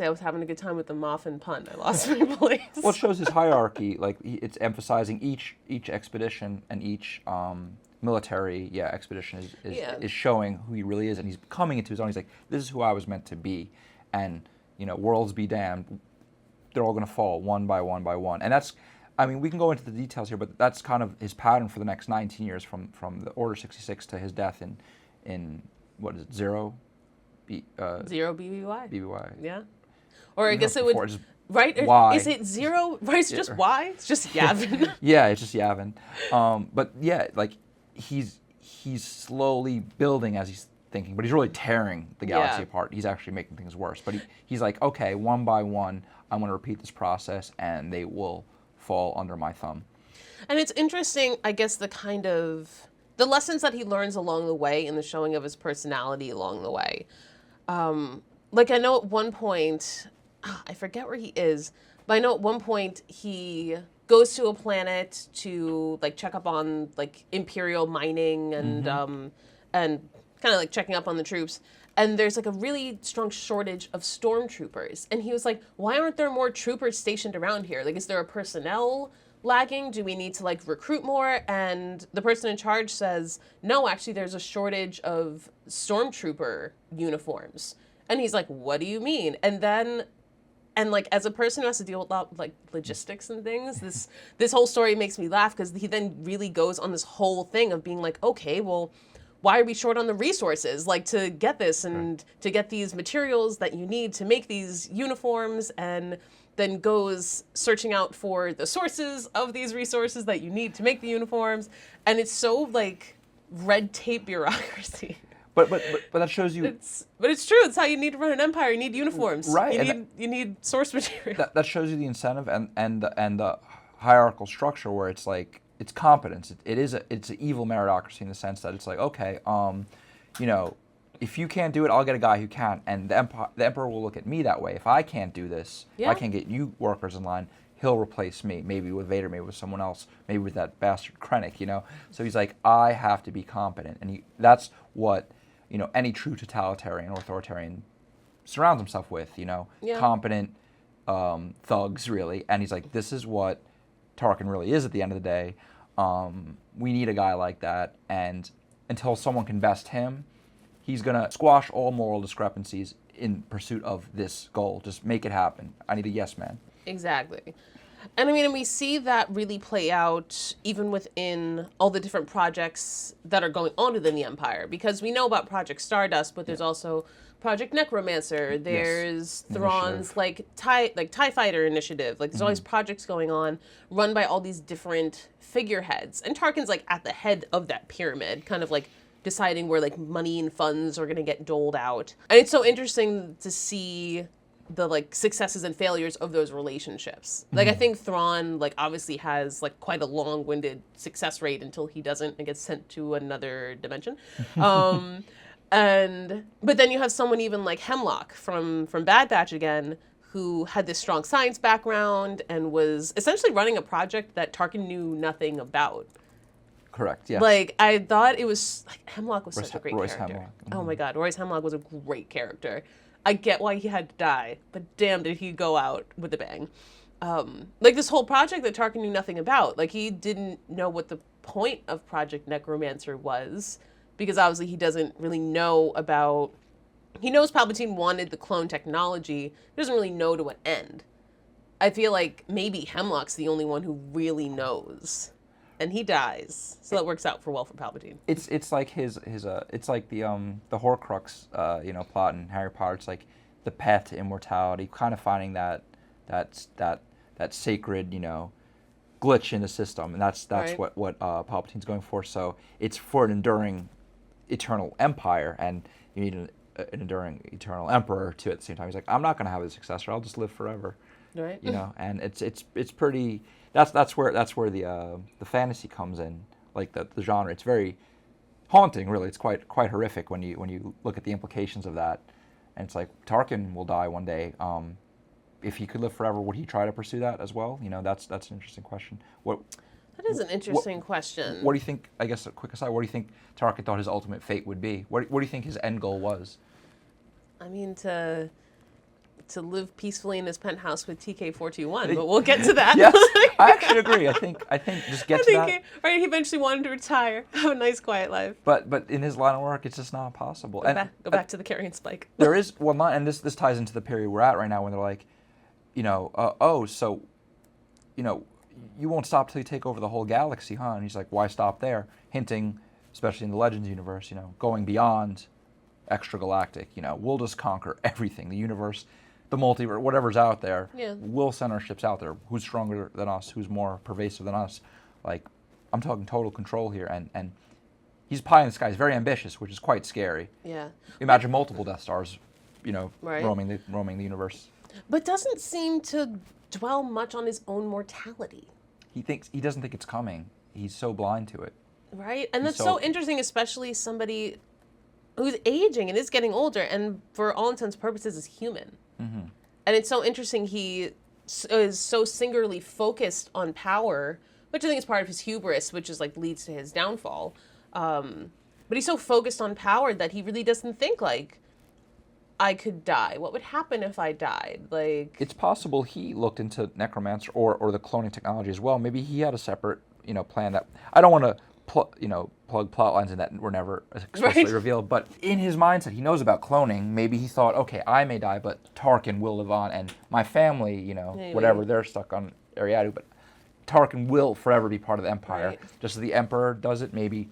I was having a good time with the Moffin pun. I lost my place. Well, it shows his hierarchy. Like, it's emphasizing each expedition and each military expedition is showing who he really is, and he's coming into his own. He's like, this is who I was meant to be, and worlds be damned, they're all going to fall one by one by one. And that's I mean, we can go into the details here, but that's kind of his pattern for the next 19 years, from the Order 66 to his death in what is it, Zero? Zero BBY. BBY. Yeah. Or I guess it would. Right? Y. Is it zero? Right? It's just Y? It's just Yavin. Yeah, it's just Yavin. But yeah, like he's slowly building as he's thinking, but he's really tearing the galaxy apart. He's actually making things worse. But he's like, okay, one by one, I'm going to repeat this process, and they will fall under my thumb. And it's interesting, I guess, the lessons that he learns along the way and the showing of his personality along the way. Like, I know at one point, I forget where he is, but I know at one point he goes to a planet to like check up on like Imperial mining and kind of like checking up on the troops. And there's like a really strong shortage of stormtroopers. And he was like, why aren't there more troopers stationed around here? Like, is there a personnel lagging? Do we need to like recruit more? And the person in charge says, no, actually there's a shortage of stormtrooper uniforms. And he's like, what do you mean? And like, as a person who has to deal with like logistics and things, this whole story makes me laugh, because he then really goes on this whole thing of being like, okay, well, why are we short on the resources, like, to get this and to get these materials that you need to make these uniforms, and then goes searching out for the sources of these resources that you need to make the uniforms. And it's so, like, red tape bureaucracy. But that shows you. But it's true. It's how you need to run an empire. You need uniforms. Right. You need source material. That shows you the incentive and the hierarchical structure, where it's like, it's competence. It's an evil meritocracy, in the sense that it's like, okay, you know, if you can't do it, I'll get a guy who can, and the emperor will look at me that way. If I can't do this, if I can't get you workers in line, he'll replace me, maybe with Vader, maybe with someone else, maybe with that bastard Krennic, you know. So he's like, I have to be competent, and that's what, you know, any true totalitarian or authoritarian surrounds himself with, you know, competent thugs, really. And he's like, this is what Tarkin really is at the end of the day. We need a guy like that, and until someone can best him, he's gonna squash all moral discrepancies in pursuit of this goal. Just make it happen. I need a yes man. Exactly. And I mean, and we see that really play out even within all the different projects that are going on within the Empire, because we know about Project Stardust, but there's also Project Necromancer. There's Thrawn's TIE Fighter initiative. Like, there's all these projects going on, run by all these different figureheads. And Tarkin's like at the head of that pyramid, kind of like deciding where like money and funds are going to get doled out. And it's so interesting to see the like successes and failures of those relationships. Like, I think Thrawn like obviously has like quite a long-winded success rate until he doesn't and gets sent to another dimension. But then you have someone even like Hemlock from Bad Batch again, who had this strong science background and was essentially running a project that Tarkin knew nothing about. Correct, yes. Like, I thought it was like Hemlock was such a great Royce character. Hemlock. Oh my God, Royce Hemlock was a great character. I get why he had to die, but damn did he go out with a bang. Like, this whole project that Tarkin knew nothing about. Like, he didn't know what the point of Project Necromancer was, because obviously he doesn't really know about... He knows Palpatine wanted the clone technology. He doesn't really know to what end. I feel like maybe Hemlock's the only one who really knows. And he dies, so that works out for Palpatine. It's like his it's like the Horcrux you know, plot in Harry Potter. It's like the path to immortality, kind of finding that sacred, you know, glitch in the system, and that's right. what Palpatine's going for. So it's for an enduring eternal empire, and you need an enduring eternal emperor too at the same time. He's like, I'm not going to have a successor. I'll just live forever. Right. You know, and it's pretty. That's where the fantasy comes in, like the genre. It's very haunting, really. It's quite horrific when you look at the implications of that. And it's like, Tarkin will die one day. If he could live forever, would he try to pursue that as well? You know, that's an interesting question. That is an interesting question. What do you think? I guess a quick aside. What do you think Tarkin thought his ultimate fate would be? What do you think his end goal was? I mean, to live peacefully in his penthouse with TK421, but we'll get to that. Yes, I actually agree. I think just get to that. He eventually wanted to retire, have a nice quiet life. But in his line of work, it's just not possible. Go back to the carrion spike. There is and this ties into the period we're at right now, when they're like, you know, so, you know, you won't stop till you take over the whole galaxy, huh? And he's like, why stop there? Hinting, especially in the Legends universe, going beyond extragalactic, we'll just conquer everything, the universe, the multiverse, whatever's out there. Yeah. We'll send our ships out there. Who's stronger than us? Who's more pervasive than us? Like, I'm talking total control here, and he's pie in the sky. He's very ambitious, which is quite scary. Yeah. Imagine multiple Death Stars, Right. roaming the universe. But doesn't seem to dwell much on his own mortality. He doesn't think it's coming. He's so blind to it. Right? And that's so interesting, especially somebody who's aging and is getting older and for all intents and purposes is human. Mm-hmm. And it's so interesting he is so singularly focused on power, which I think is part of his hubris, which is like leads to his downfall. But he's so focused on power that he really doesn't think like, I could die. What would happen if I died? Like, it's possible he looked into necromancer or the cloning technology as well. Maybe he had a separate, plan that I don't want to plug plot lines in that were never explicitly revealed, but in his mindset, he knows about cloning. Maybe he thought, okay, I may die, but Tarkin will live on, and my family, whatever, they're stuck on Ariadu, but Tarkin will forever be part of the Empire. Right. Just as the Emperor does it, maybe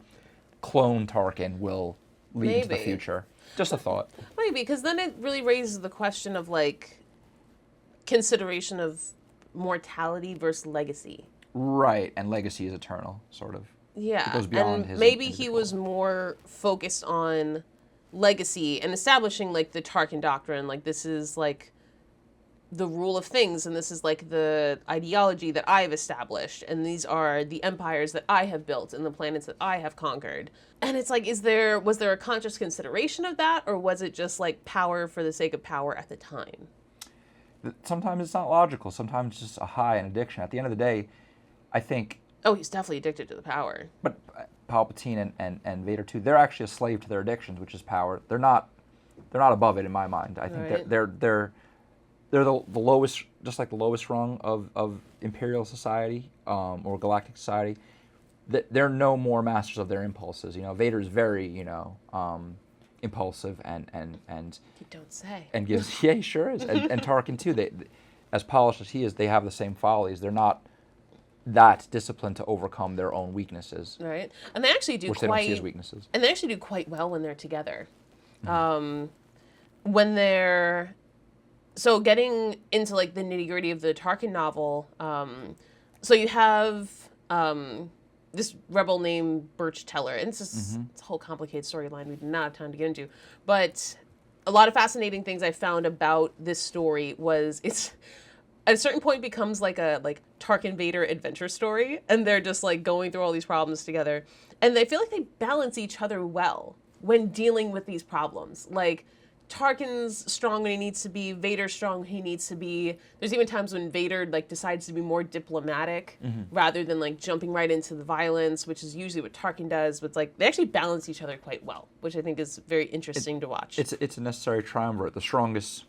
clone Tarkin will lead into the future. Just a thought. Maybe, because then it really raises the question of like consideration of mortality versus legacy. Right, and legacy is eternal, sort of. Yeah, it goes beyond and his maybe he individual. was more focused on legacy and establishing like the Tarkin doctrine, like this is like the rule of things, and this is like the ideology that I've established, and these are the empires that I have built and the planets that I have conquered. And it's like, was there a conscious consideration of that, or was it just like power for the sake of power at the time? Sometimes it's not logical. Sometimes it's just a high and addiction. At the end of the day, I think. Oh, he's definitely addicted to the power. But Palpatine and Vader too, they're actually a slave to their addictions, which is power. They're not above it in my mind. I think Right. they're the lowest, just like the lowest rung of imperial society or galactic society. They're no more masters of their impulses. Vader's very impulsive and You don't say. and gives he sure is and Tarkin too. They, as polished as he is, they have the same follies. They're not that disciplined to overcome their own weaknesses. Right, and they actually do which they don't see as weaknesses. And they actually do quite well when they're together. When they're so getting into like the nitty gritty of the Tarkin novel. So you have this rebel named Birch Teller, and it's just it's a whole complicated storyline we do not have time to get into. But a lot of fascinating things I found about this story was it's at a certain point becomes like a Tarkin Vader adventure story, and they're just like going through all these problems together, and they feel like they balance each other well when dealing with these problems. Like Tarkin's strong when he needs to be, Vader's strong when he needs to be. There's even times when Vader like decides to be more diplomatic rather than like jumping right into the violence, which is usually what Tarkin does. But it's like they actually balance each other quite well, which I think is very interesting to watch. It's a necessary triumvirate. The strongest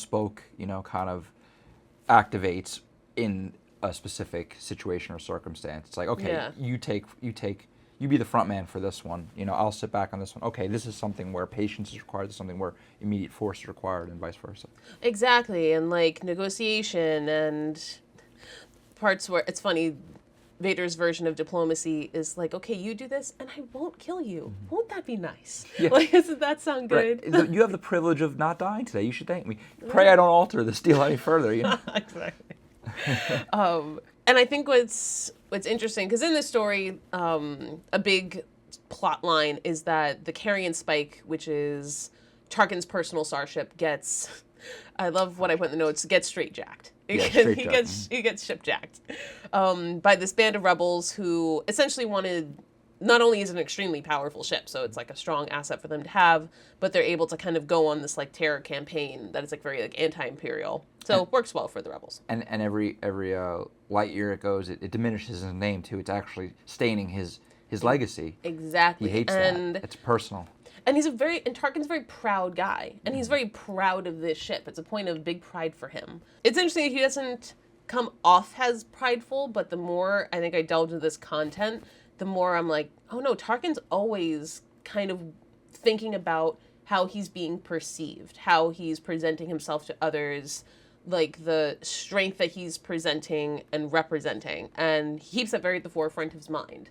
spoke, kind of activates in a specific situation or circumstance. It's like, okay, you be the front man for this one. I'll sit back on this one. Okay, this is something where patience is required. This is something where immediate force is required, and vice versa. Exactly, and like negotiation and parts where it's funny. Vader's version of diplomacy is like, okay, you do this, and I won't kill you. Won't that be nice? Yeah. Like, doesn't that sound good? Right. You have the privilege of not dying today. You should thank me. Pray I don't alter this deal any further. Exactly. And I think what's interesting, because in this story, a big plot line is that the Carrion Spike, which is Tarkin's personal starship, gets, I love what I put in the notes, gets straight jacked. Yeah, He gets ship jacked by this band of rebels who essentially wanted, not only is it an extremely powerful ship, so it's like a strong asset for them to have, but they're able to kind of go on this like terror campaign that is like very like anti-imperial. So it works well for the rebels. And every light year it goes, it diminishes his name too. It's actually staining his legacy. Exactly. He hates that. It's personal. And Tarkin's a very proud guy, and he's very proud of this ship. It's a point of big pride for him. It's interesting that he doesn't come off as prideful, but the more I think I delve into this content, the more I'm like, oh no, Tarkin's always kind of thinking about how he's being perceived, how he's presenting himself to others, like the strength that he's presenting and representing, and he keeps that very at the forefront of his mind.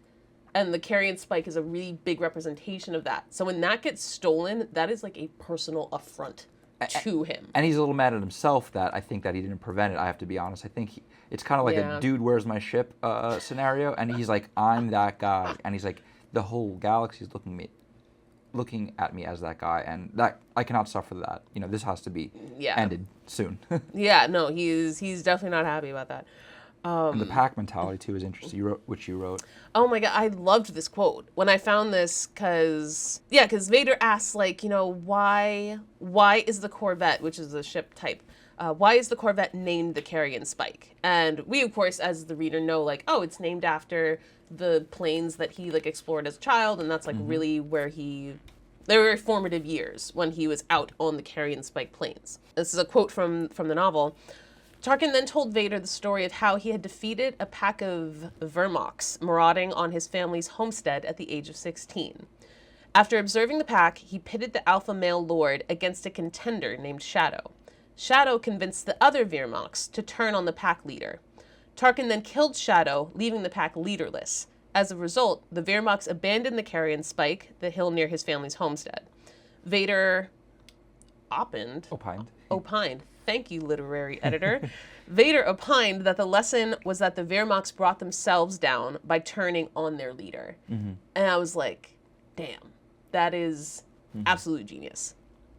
And the carrion spike is a really big representation of that. So when that gets stolen, that is like a personal affront to him. And he's a little mad at himself that I think that he didn't prevent it. I have to be honest. I think it's kind of like a dude, where's my ship scenario. And he's like, I'm that guy. And he's like, the whole galaxy is looking at me as that guy. And that I cannot suffer that. You know, this has to be ended soon. Yeah, no, he's definitely not happy about that. And the pack mentality, too, is interesting, which you wrote. Oh my God, I loved this quote when I found this because Vader asks, like, you know, why is the Corvette, which is a ship type, why is the Corvette named the Carrion Spike? And we, of course, as the reader know, like, oh, it's named after the planes that he, like, explored as a child, and that's, like, really where there were formative years when he was out on the Carrion Spike planes. This is a quote from the novel. Tarkin then told Vader the story of how he had defeated a pack of Vermox marauding on his family's homestead at the age of 16. After observing the pack, he pitted the alpha male lord against a contender named Shadow. Shadow convinced the other Vermox to turn on the pack leader. Tarkin then killed Shadow, leaving the pack leaderless. As a result, the Vermox abandoned the Carrion Spike, the hill near his family's homestead. Vader opined. Thank you, literary editor. Vader opined that the lesson was that the Vermox brought themselves down by turning on their leader. And I was like, damn, that is absolute genius.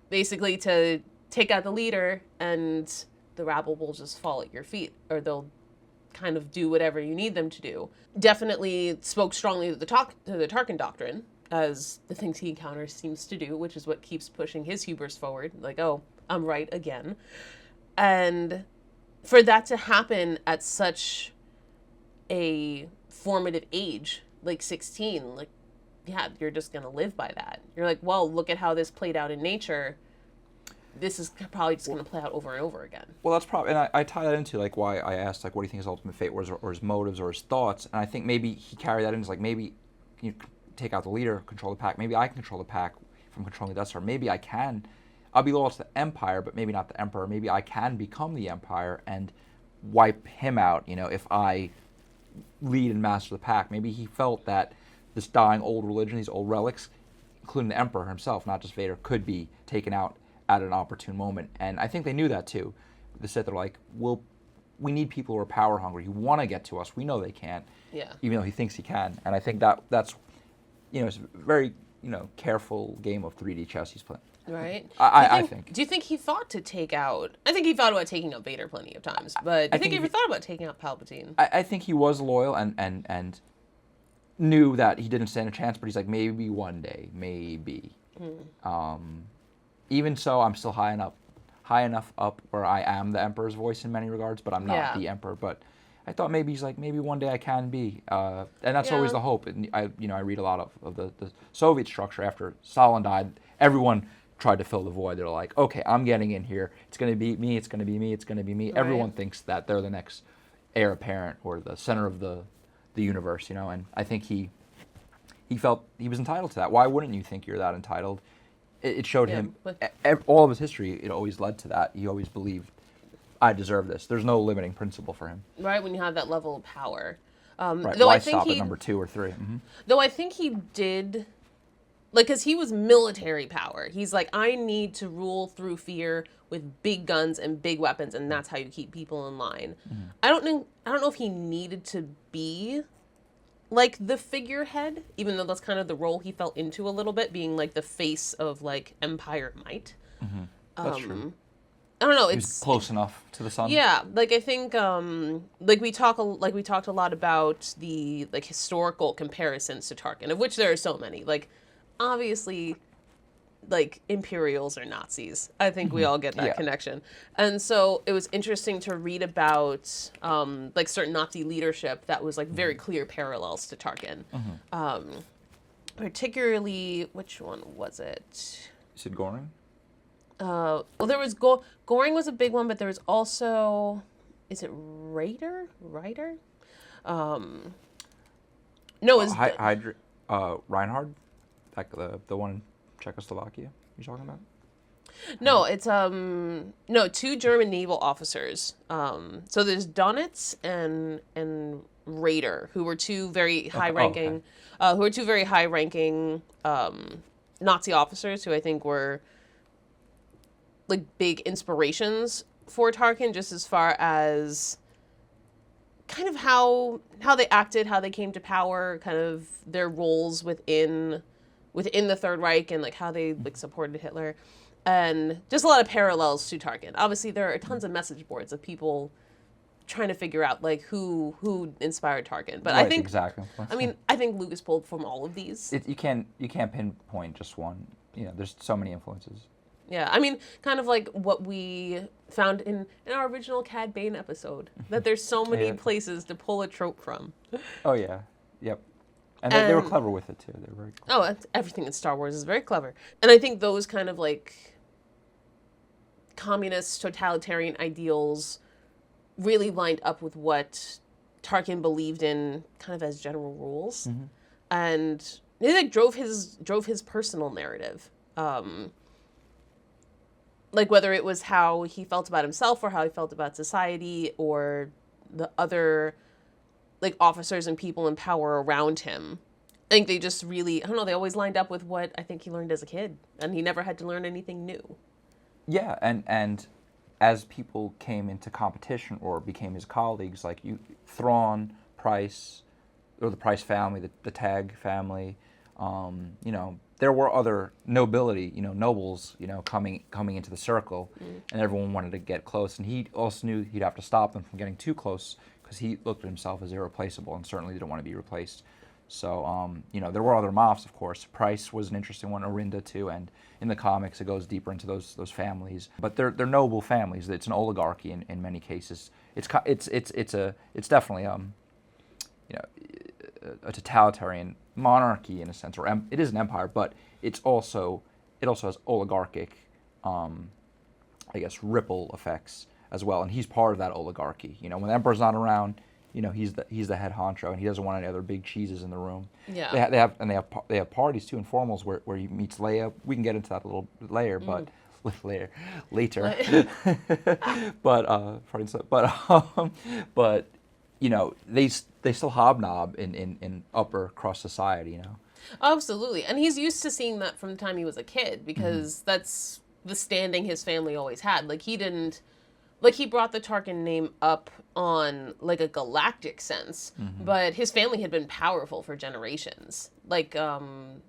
Basically, to take out the leader and the rabble will just fall at your feet, or they'll kind of do whatever you need them to do. Definitely spoke strongly to the Tarkin doctrine, as the things he encounters seems to do, which is what keeps pushing his hubris forward. Like, oh, I'm right again. And for that to happen at such a formative age, like 16, like, yeah, you're just going to live by that. You're like, well, look at how this played out in nature. This is probably just going to play out over and over again. Well, that's probably, and I tie that into, like, why I asked, like, what do you think his ultimate fate was, or his motives, or his thoughts. And I think maybe he carried that in as, like, maybe you take out the leader, control the pack. Maybe I can control the pack from controlling the Death Star. Maybe I'll be loyal to the Empire, but maybe not the Emperor. Maybe I can become the Empire and wipe him out, you know, if I lead and master the pack. Maybe he felt that this dying old religion, these old relics, including the Emperor himself, not just Vader, could be taken out at an opportune moment. And I think they knew that too. The Sith are like, we need people who are power hungry, who want to get to us. We know they can't, even though he thinks he can. And I think that's, you know, it's a very, you know, careful game of 3D chess he's playing. Right? I think. Do you think he thought to take out... I think he thought about taking out Vader plenty of times, but do you think he ever thought about taking out Palpatine? I think he was loyal and knew that he didn't stand a chance, but he's like, maybe one day, maybe. Even so, I'm still high enough up where I am the Emperor's voice in many regards, but I'm not the Emperor. But I thought maybe he's like, maybe one day I can be. And that's always the hope. And I read a lot of the Soviet structure after Stalin died. Everyone tried to fill the void. They're like, okay, I'm getting in here. It's going to be me. It's going to be me. It's going to be me. Right. Everyone thinks that they're the next heir apparent or the center of the universe, you know. And I think he felt he was entitled to that. Why wouldn't you think you're that entitled? It showed him all of his history. It always led to that. He always believed, I deserve this. There's no limiting principle for him. Right, when you have that level of power. Right. Though why stop at number 2 or 3? Though I think he did. Like, because he was military power. He's like, I need to rule through fear with big guns and big weapons, and that's how you keep people in line. I don't know if he needed to be like the figurehead, even though that's kind of the role he fell into a little bit, being like the face of like Empire might. That's true. I don't know. It's close enough to the sun. Yeah, like I think, like we talked a lot about the like historical comparisons to Tarkin, of which there are so many. Like, obviously, like Imperials are Nazis. I think we all get that connection. And so it was interesting to read about like certain Nazi leadership that was like very clear parallels to Tarkin. Particularly, which one was it? You said Goring? Well, there was Goring was a big one, but there was also, is it Ryder? No, it's Reinhard, like the one in Czechoslovakia. You talking about? No, it's no, two German naval officers. So there's Donitz and Raider, who were two very high ranking Nazi officers who I think were like big inspirations for Tarkin, just as far as kind of how they acted, how they came to power, kind of their roles within the Third Reich, and like how they like supported Hitler, and just a lot of parallels to Tarkin. Obviously, there are tons of message boards of people trying to figure out like who inspired Tarkin. But Right, I think exactly. I mean, I think Lucas pulled from all of these. You can't pinpoint just one. You know, there's so many influences. Yeah, I mean, kind of like what we found in our original Cad Bane episode, that there's so many Yeah. places to pull a trope from. Oh yeah, yep. And they were clever with it too. They were very clever. Oh, everything in Star Wars is very clever. And I think those kind of like communist totalitarian ideals really lined up with what Tarkin believed in kind of as general rules. Mm-hmm. And it like drove his personal narrative. Like whether it was how he felt about himself or how he felt about society or the other like officers and people in power around him. I think they just really, I don't know, they always lined up with what I think he learned as a kid, and he never had to learn anything new. Yeah, and as people came into competition or became his colleagues, like Thrawn, Price, or the Price family, the Tag family, you know, there were other nobility, you know, nobles, you know, coming into the circle, and everyone wanted to get close, and he also knew he'd have to stop them from getting too close because he looked at himself as irreplaceable and certainly didn't want to be replaced. So, you know, there were other Moffs, of course. Price was an interesting one, Orinda too, and in the comics it goes deeper into those families. But they're noble families. It's an oligarchy in many cases. It's definitely you know, a totalitarian monarchy in a sense, or it is an empire, but it also has oligarchic, I guess, ripple effects as well. And he's part of that oligarchy. You know, when the emperor's not around, you know, he's the head honcho, and he doesn't want any other big cheeses in the room. Yeah. They have parties too, informals where he meets Leia. We can get into that a little bit later, but later. But you know, they still hobnob in upper crust society. You know. Absolutely. And he's used to seeing that from the time he was a kid, because that's the standing his family always had. Like he brought the Tarkin name up on like a galactic sense, but his family had been powerful for generations. Like in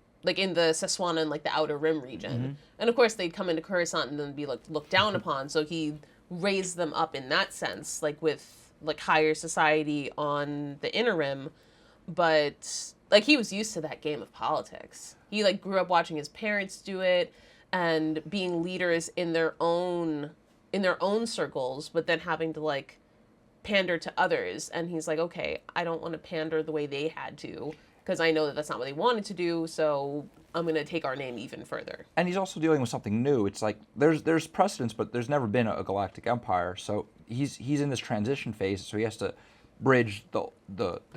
the Sassuana and like the Outer Rim region. And of course they'd come into Coruscant and then be like looked down upon. So he raised them up in that sense, like with like higher society on the Inner Rim. But like he was used to that game of politics. He like grew up watching his parents do it and being leaders in their own circles, but then having to like pander to others. And he's like, okay, I don't want to pander the way they had to, because I know that that's not what they wanted to do, so I'm going to take our name even further. And he's also dealing with something new. It's like there's precedence, but there's never been a galactic empire. So he's in this transition phase, so he has to bridge the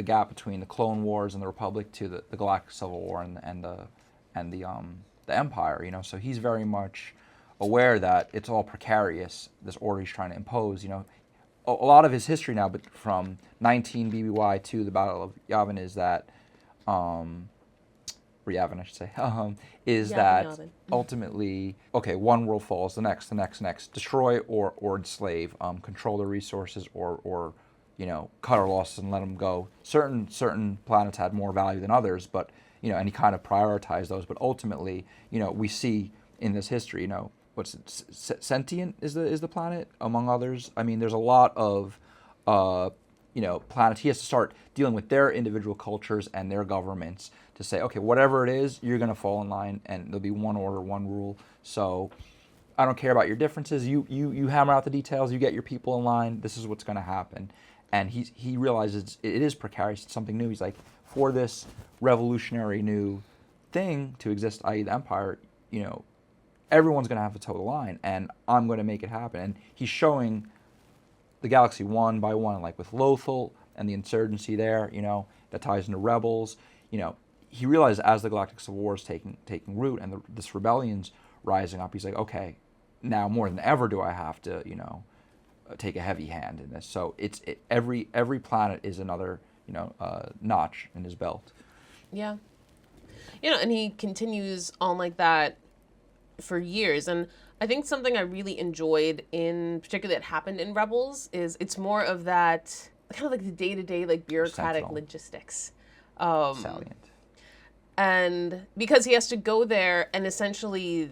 gap between the Clone Wars and the Republic to the Galactic Civil War and the Empire. You know, so he's very much aware that it's all precarious, this order he's trying to impose. You know, a lot of his history now, but from 19 BBY to the Battle of Yavin, is that, or Yavin, I should say, is Yavin, that Yavin. ultimately, okay, one world falls, the next, destroy or enslave, control the resources, or you know, cut our losses and let them go. Certain planets had more value than others, but you know, and he kind of prioritized those. But ultimately, you know, we see in this history, you know, what's it, sentient is the planet among others. I mean, there's a lot of you know, planets. He has to start dealing with their individual cultures and their governments to say, okay, whatever it is, you're going to fall in line, and there'll be one order, one rule. So I don't care about your differences. You hammer out the details. You get your people in line. This is what's going to happen. And he realizes it is precarious. It's something new. He's like, for this revolutionary new thing to exist, i.e. the Empire, you know, everyone's going to have to toe the line, and I'm going to make it happen. And he's showing the galaxy one by one, like with Lothal and the insurgency there, you know, that ties into rebels. You know, he realizes as the Galactic Civil War is taking root and this rebellion's rising up, he's like, okay, now more than ever do I have to, take a heavy hand in this. So every planet is another, notch in his belt. Yeah. And he continues on like that for years. And I think something I really enjoyed in particular that happened in Rebels is it's more of that kind of like the day-to-day like bureaucratic Central. logistics. Salient. And because he has to go there and essentially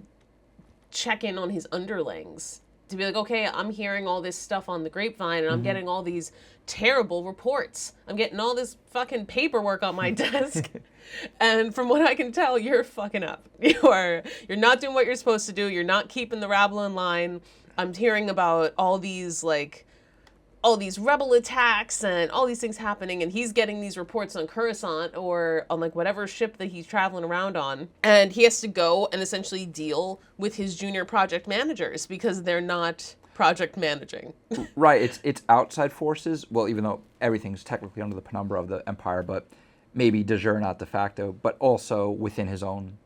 check in on his underlings to be like, okay, I'm hearing all this stuff on the grapevine and I'm getting all these terrible reports. I'm getting all this fucking paperwork on my desk. And from what I can tell, you're fucking up. You're not doing what you're supposed to do. You're not keeping the rabble in line. I'm hearing about all these rebel attacks and all these things happening, and he's getting these reports on Coruscant or on like whatever ship that he's traveling around on, and he has to go and essentially deal with his junior project managers because they're not project managing. Right, it's outside forces. Well, even though everything's technically under the penumbra of the Empire, but maybe de jure, not de facto, but also within his own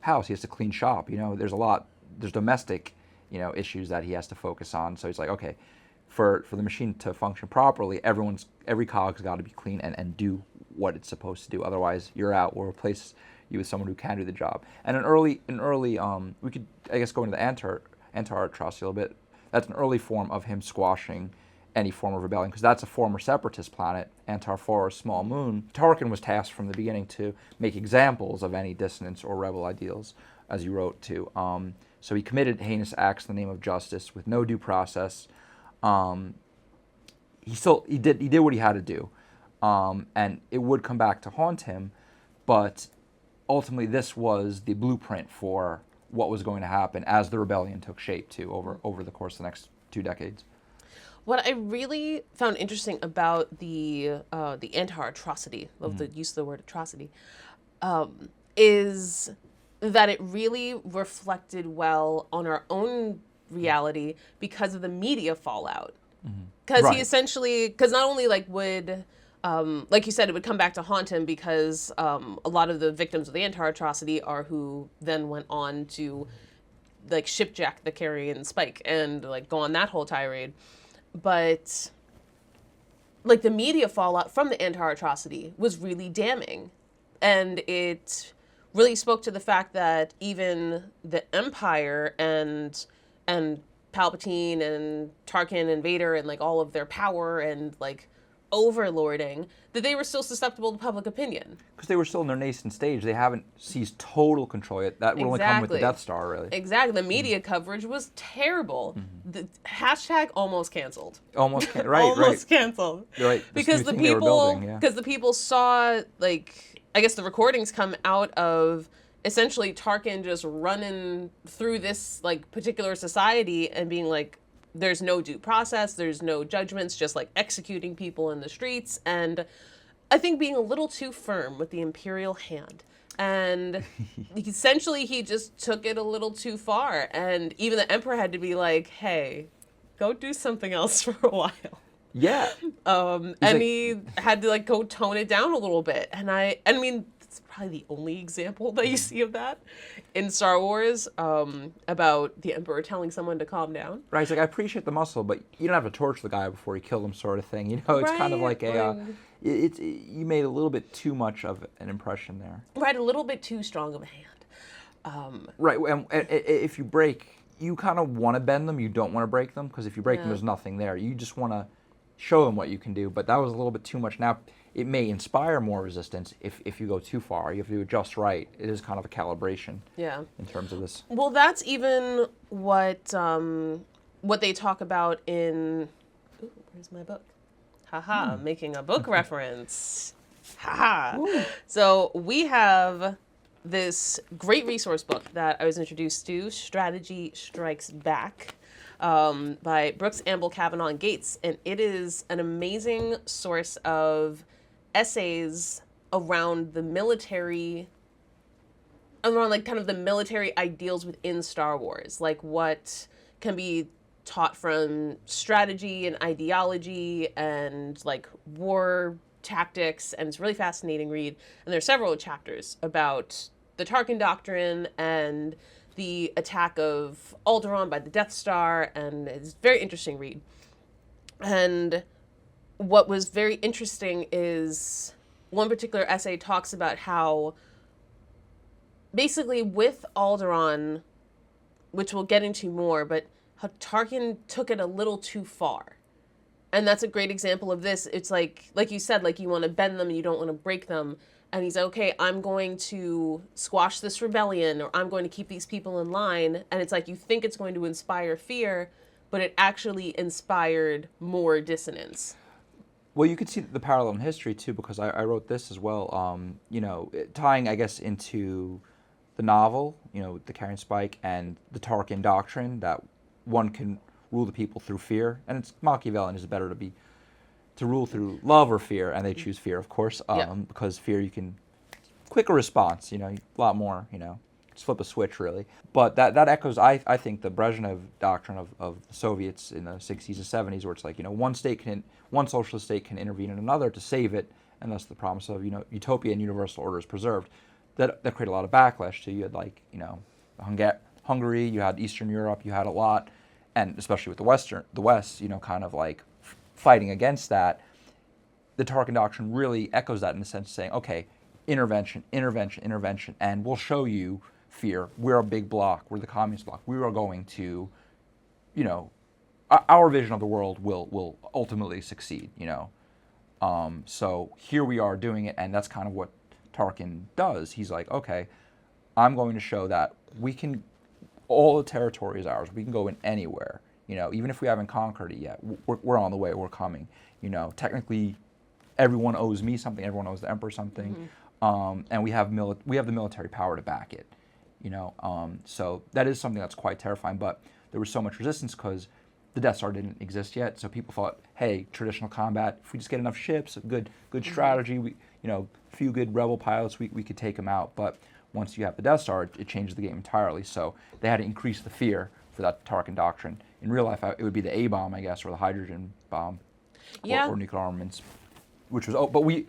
house. He has to clean shop. There's domestic, issues that he has to focus on. So he's like, okay, for the machine to function properly, every cog's got to be clean and do what it's supposed to do. Otherwise, you're out. We'll replace you with someone who can do the job. And an early, we could, I guess, go into the Antar atrocity a little bit. That's an early form of him squashing any form of rebellion, because that's a former separatist planet, Antar 4, small moon. Tarkin was tasked from the beginning to make examples of any dissonance or rebel ideals, as you wrote to. So he committed heinous acts in the name of justice with no due process. He did what he had to do, and it would come back to haunt him, but ultimately this was the blueprint for what was going to happen as the rebellion took shape too over the course of the next 2 decades. What I really found interesting about the Antar atrocity, of the use of the word atrocity, is that it really reflected well on our own reality because of the media fallout. Because Right. he essentially, because not only would, like you said, it would come back to haunt him because a lot of the victims of the Antar atrocity are who then went on to shipjack the Carrion Spike and go on that whole tirade. But the media fallout from the Antar atrocity was really damning, and it really spoke to the fact that even the Empire and Palpatine and Tarkin and Vader and all of their power and overlording, that they were still susceptible to public opinion. Because they were still in their nascent stage. They haven't seized total control yet. That would only come with the Death Star, really. Exactly. The media coverage was terrible. The hashtag almost canceled. Almost, right, Almost canceled. Right. Because the people saw, I guess the recordings come out of essentially Tarkin just running through this particular society and being there's no due process, there's no judgments, just executing people in the streets, and I think being a little too firm with the imperial hand. And essentially he just took it a little too far, and even the Emperor had to be hey, go do something else for a while. Yeah. And he had to go tone it down a little bit. And I mean, it's probably the only example that you see of that in Star Wars, about the Emperor telling someone to calm down. Right. He's I appreciate the muscle, but you don't have to torture the guy before you kill him, sort of thing. It's kind of you made a little bit too much of an impression there. Right, a little bit too strong of a hand. Right. And if you break, you kind of want to bend them. You don't want to break them, because if you break them, there's nothing there. You just want to show them what you can do. But that was a little bit too much. Now, it may inspire more resistance if you go too far. You have to do it just right. It is kind of a calibration. Yeah. In terms of this. Well, that's even what they talk about in. Ooh, where's my book? Haha, making a book reference. Haha. So we have this great resource book that I was introduced to, Strategy Strikes Back, by Brooks, Amble, Kavanaugh, and Gates, and it is an amazing source of essays around the military, around kind of the military ideals within Star Wars, what can be taught from strategy and ideology and war tactics, and it's a really fascinating read. And there's several chapters about the Tarkin Doctrine and the attack of Alderaan by the Death Star, and it's a very interesting read. And what was very interesting is one particular essay talks about how basically with Alderaan, which we'll get into more, but how Tarkin took it a little too far. And that's a great example of this. It's like you said, like you want to bend them and you don't want to break them. And he's like, okay, I'm going to squash this rebellion, or I'm going to keep these people in line. And it's like, you think it's going to inspire fear, but it actually inspired more dissonance. Well, you could see the parallel in history too, because I wrote this as well. Tying, I guess, into the novel, the Carrion Spike and the Tarkin doctrine, that one can rule the people through fear, and it's Machiavellian. Is better to rule through love or fear, and they choose fear, of course, because fear you can quicker response. A lot more. Just flip a switch, really. But that echoes, I think, the Brezhnev doctrine of the Soviets in the 60s and 70s, where it's like, one socialist state can intervene in another to save it, and thus the promise of, utopia and universal order is preserved. That created a lot of backlash too. You had Hungary, you had Eastern Europe, you had a lot, and especially with the West, kind of like fighting against that. The Tarkin doctrine really echoes that in the sense of saying, okay, intervention, and we'll show you fear. We're a big bloc. We're the communist bloc. We are going to, our vision of the world will ultimately succeed. So here we are doing it, and that's kind of what Tarkin does. He's like, okay, I'm going to show that all the territory is ours. We can go in anywhere. Even if we haven't conquered it yet, we're on the way. We're coming. Technically, everyone owes me something. Everyone owes the Emperor something, and we have the military power to back it. So that is something that's quite terrifying. But there was so much resistance because the Death Star didn't exist yet. So people thought, hey, traditional combat. If we just get enough ships, good strategy, few good rebel pilots, we could take them out. But once you have the Death Star, it changes the game entirely. So they had to increase the fear for that Tarkin doctrine. In real life, it would be the A-bomb, I guess, or the hydrogen bomb, or nuclear armaments, which was.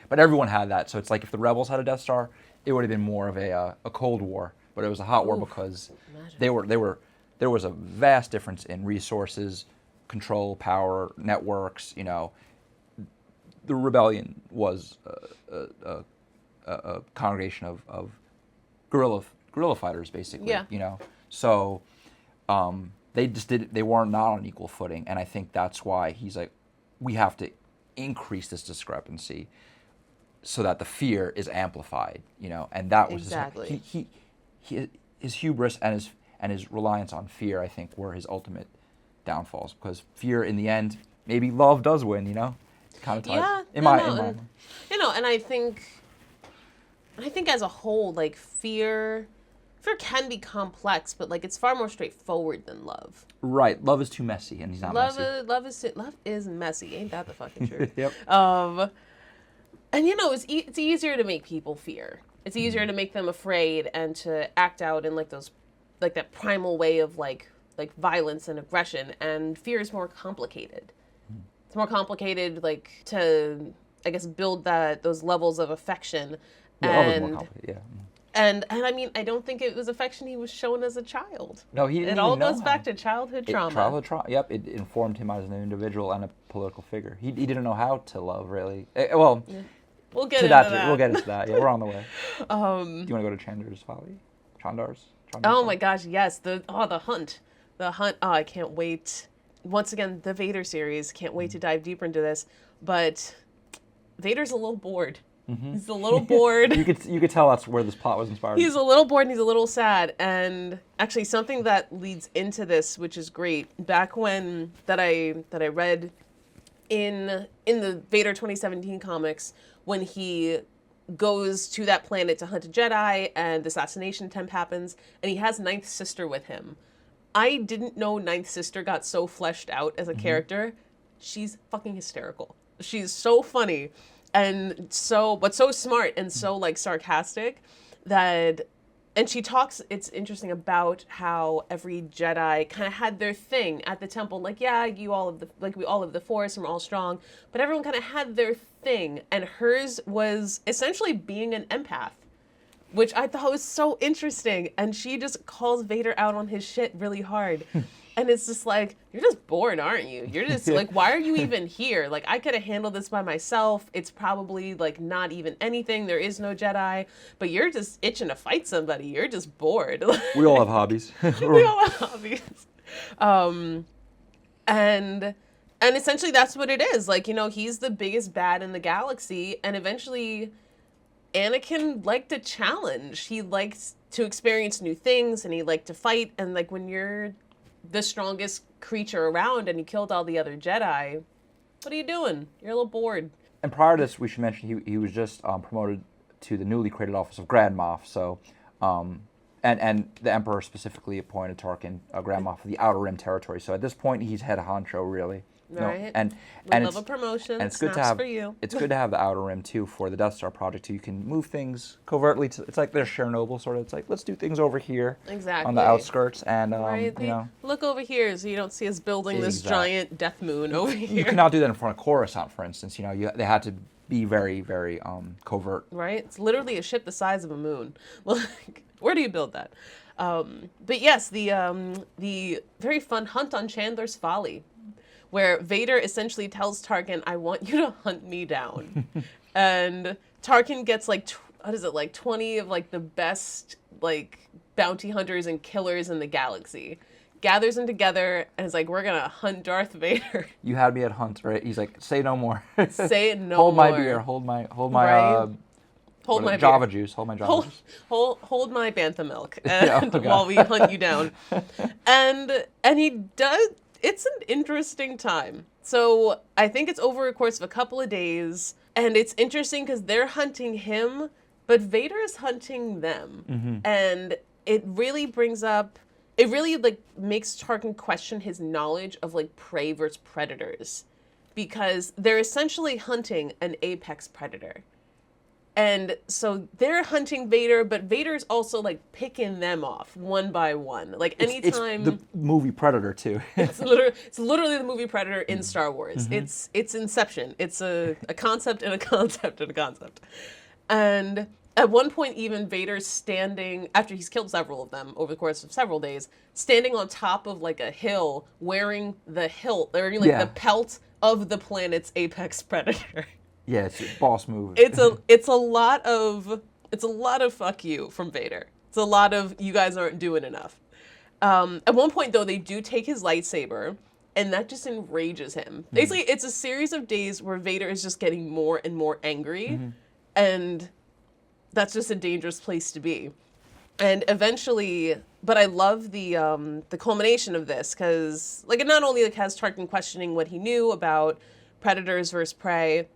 But everyone had that. So it's like if the rebels had a Death Star, it would have been more of a Cold War, but it was a hot war because there was a vast difference in resources, control, power, networks. The rebellion was a congregation of guerrilla fighters, basically. Yeah. So they weren't not on equal footing, and I think that's why he's like, we have to increase this discrepancy so that the fear is amplified, and that was exactly his hubris and his reliance on fear, I think, were his ultimate downfalls, because fear in the end, maybe love does win, kind of ties in my mind. And I think as a whole, like fear can be complex, but like it's far more straightforward than love. Right, love is too messy, and he's not messy. Love is messy. Ain't that the fucking truth? Yep. And it's easier to make people fear. It's easier to make them afraid and to act out in like that primal way of like violence and aggression. And fear is more complicated. It's more complicated, like to, I guess, build those levels of affection. Yeah, love is more complicated. Yeah. And I mean, I don't think it was affection he was shown as a child. No, he didn't. It all goes back to childhood trauma. Childhood trauma. Yep, it informed him as an individual and a political figure. He didn't know how to love, really. We'll get into that. We'll get into that. Yeah, we're on the way. Do you want to go to Chandar's Folly? Chandar's Oh my gosh, yes. The hunt. Oh, I can't wait. Once again, the Vader series. Can't wait to dive deeper into this. But Vader's a little bored. Mm-hmm. He's a little bored. You could tell that's where this plot was inspired. He's a little bored and he's a little sad. And actually, something that leads into this, which is great, back when that I read in the Vader 2017 comics, when he goes to that planet to hunt a Jedi and the assassination attempt happens, and he has Ninth Sister with him. I didn't know Ninth Sister got so fleshed out as a character. She's fucking hysterical. She's so funny. And so smart and so like sarcastic that, and she talks, it's interesting about how every Jedi kind of had their thing at the temple. Like, yeah, we all have the Force and we're all strong, but everyone kind of had their thing, and hers was essentially being an empath. which I thought was so interesting. And she just calls Vader out on his shit really hard. And it's just like, you're just bored, aren't you? You're just like, why are you even here? Like, I could have handled this by myself. It's probably like not even anything. There is no Jedi, but you're just itching to fight somebody. You're just bored. We all have hobbies. We all have hobbies. And essentially that's what it is. Like, you know, he's the biggest bad in the galaxy. And eventually Anakin liked a challenge. He liked to experience new things and he liked to fight. And like when you're the strongest creature around and you killed all the other Jedi, what are you doing? You're a little bored. And prior to this, we should mention he was just promoted to the newly created office of Grand Moff. So, and the Emperor specifically appointed Tarkin Grand Moff of the Outer Rim territory. So at this point, he's head honcho, really. Right. No, and love a promotion. And it's good to have for you. It's good to have the Outer Rim too for the Death Star project too. You can move things covertly. It's like there's Chernobyl sort of. It's like let's do things over here. Exactly. On the outskirts and right. you know. Look over here so you don't see us building this giant death moon over here. You cannot do that in front of Coruscant, for instance. You know, they had to be very, very covert. Right. It's literally a ship the size of a moon. Like, where do you build that? But yes, the very fun hunt on Chandler's Folly, where Vader essentially tells Tarkin, I want you to hunt me down. And Tarkin gets like, 20 of like the best like bounty hunters and killers in the galaxy. Gathers them together and is like, we're going to hunt Darth Vader. You had me at hunt, right? He's like, say no more. Say no hold more. My beer, hold my right? Hold my Java beer. Juice, hold my Java Juice. Hold my bantha milk and while we hunt you down. And he does. It's an interesting time. So I think it's over a course of a couple of days, and it's interesting because they're hunting him, but Vader is hunting them. Mm-hmm. And it really like makes Tarkin question his knowledge of like prey versus predators, because they're essentially hunting an apex predator. And so they're hunting Vader, but Vader's also like picking them off one by one. Like anytime it's the movie Predator too. it's literally the movie Predator in Star Wars. Mm-hmm. It's Inception. It's a concept and a concept and a concept. And at one point, even Vader's standing, after he's killed several of them over the course of several days, standing on top of like a hill, wearing the hilt, wearing like the pelt of the planet's apex predator. Yeah, it's a boss move. It's a lot of fuck you from Vader. It's a lot of you guys aren't doing enough. At one point though, they do take his lightsaber, and that just enrages him. Basically, it's a series of days where Vader is just getting more and more angry, and that's just a dangerous place to be. And eventually, but I love the culmination of this, because like it not only like has Tarkin questioning what he knew about predators versus prey.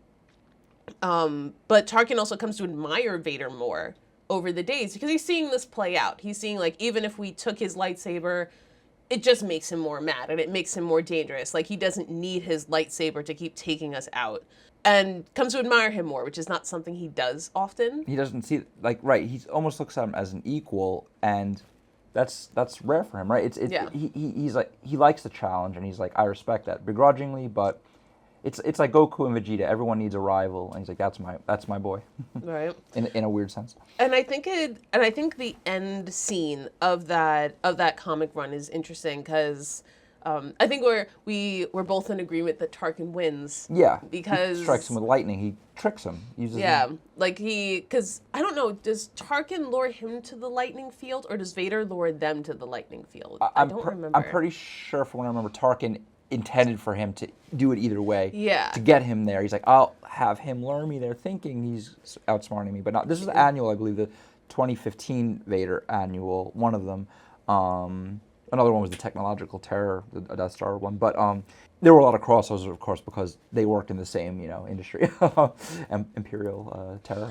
But Tarkin also comes to admire Vader more over the days because he's seeing this play out. He's seeing like, even if we took his lightsaber, it just makes him more mad and it makes him more dangerous. Like he doesn't need his lightsaber to keep taking us out, and comes to admire him more, which is not something he does often. He doesn't see like, right. He almost looks at him as an equal, and that's rare for him, right? He's like, he likes the challenge, and he's like, I respect that begrudgingly, but it's like Goku and Vegeta. Everyone needs a rival, and he's like, that's my boy, right? In a weird sense. And I think the end scene of that comic run is interesting because I think we're both in agreement that Tarkin wins. Yeah, because he strikes him with lightning. He tricks him. Like because I don't know, does Tarkin lure him to the lightning field, or does Vader lure them to the lightning field? I don't remember. I'm pretty sure, from what I remember, Tarkin intended for him to do it either way. Yeah. To get him there. He's like, I'll have him lure me there, thinking he's outsmarting me. But not. This was the annual, I believe, the 2015 Vader annual, one of them. Another one was the Technological Terror, the Death Star one. But there were a lot of crossovers, of course, because they worked in the same, industry, Imperial Terror.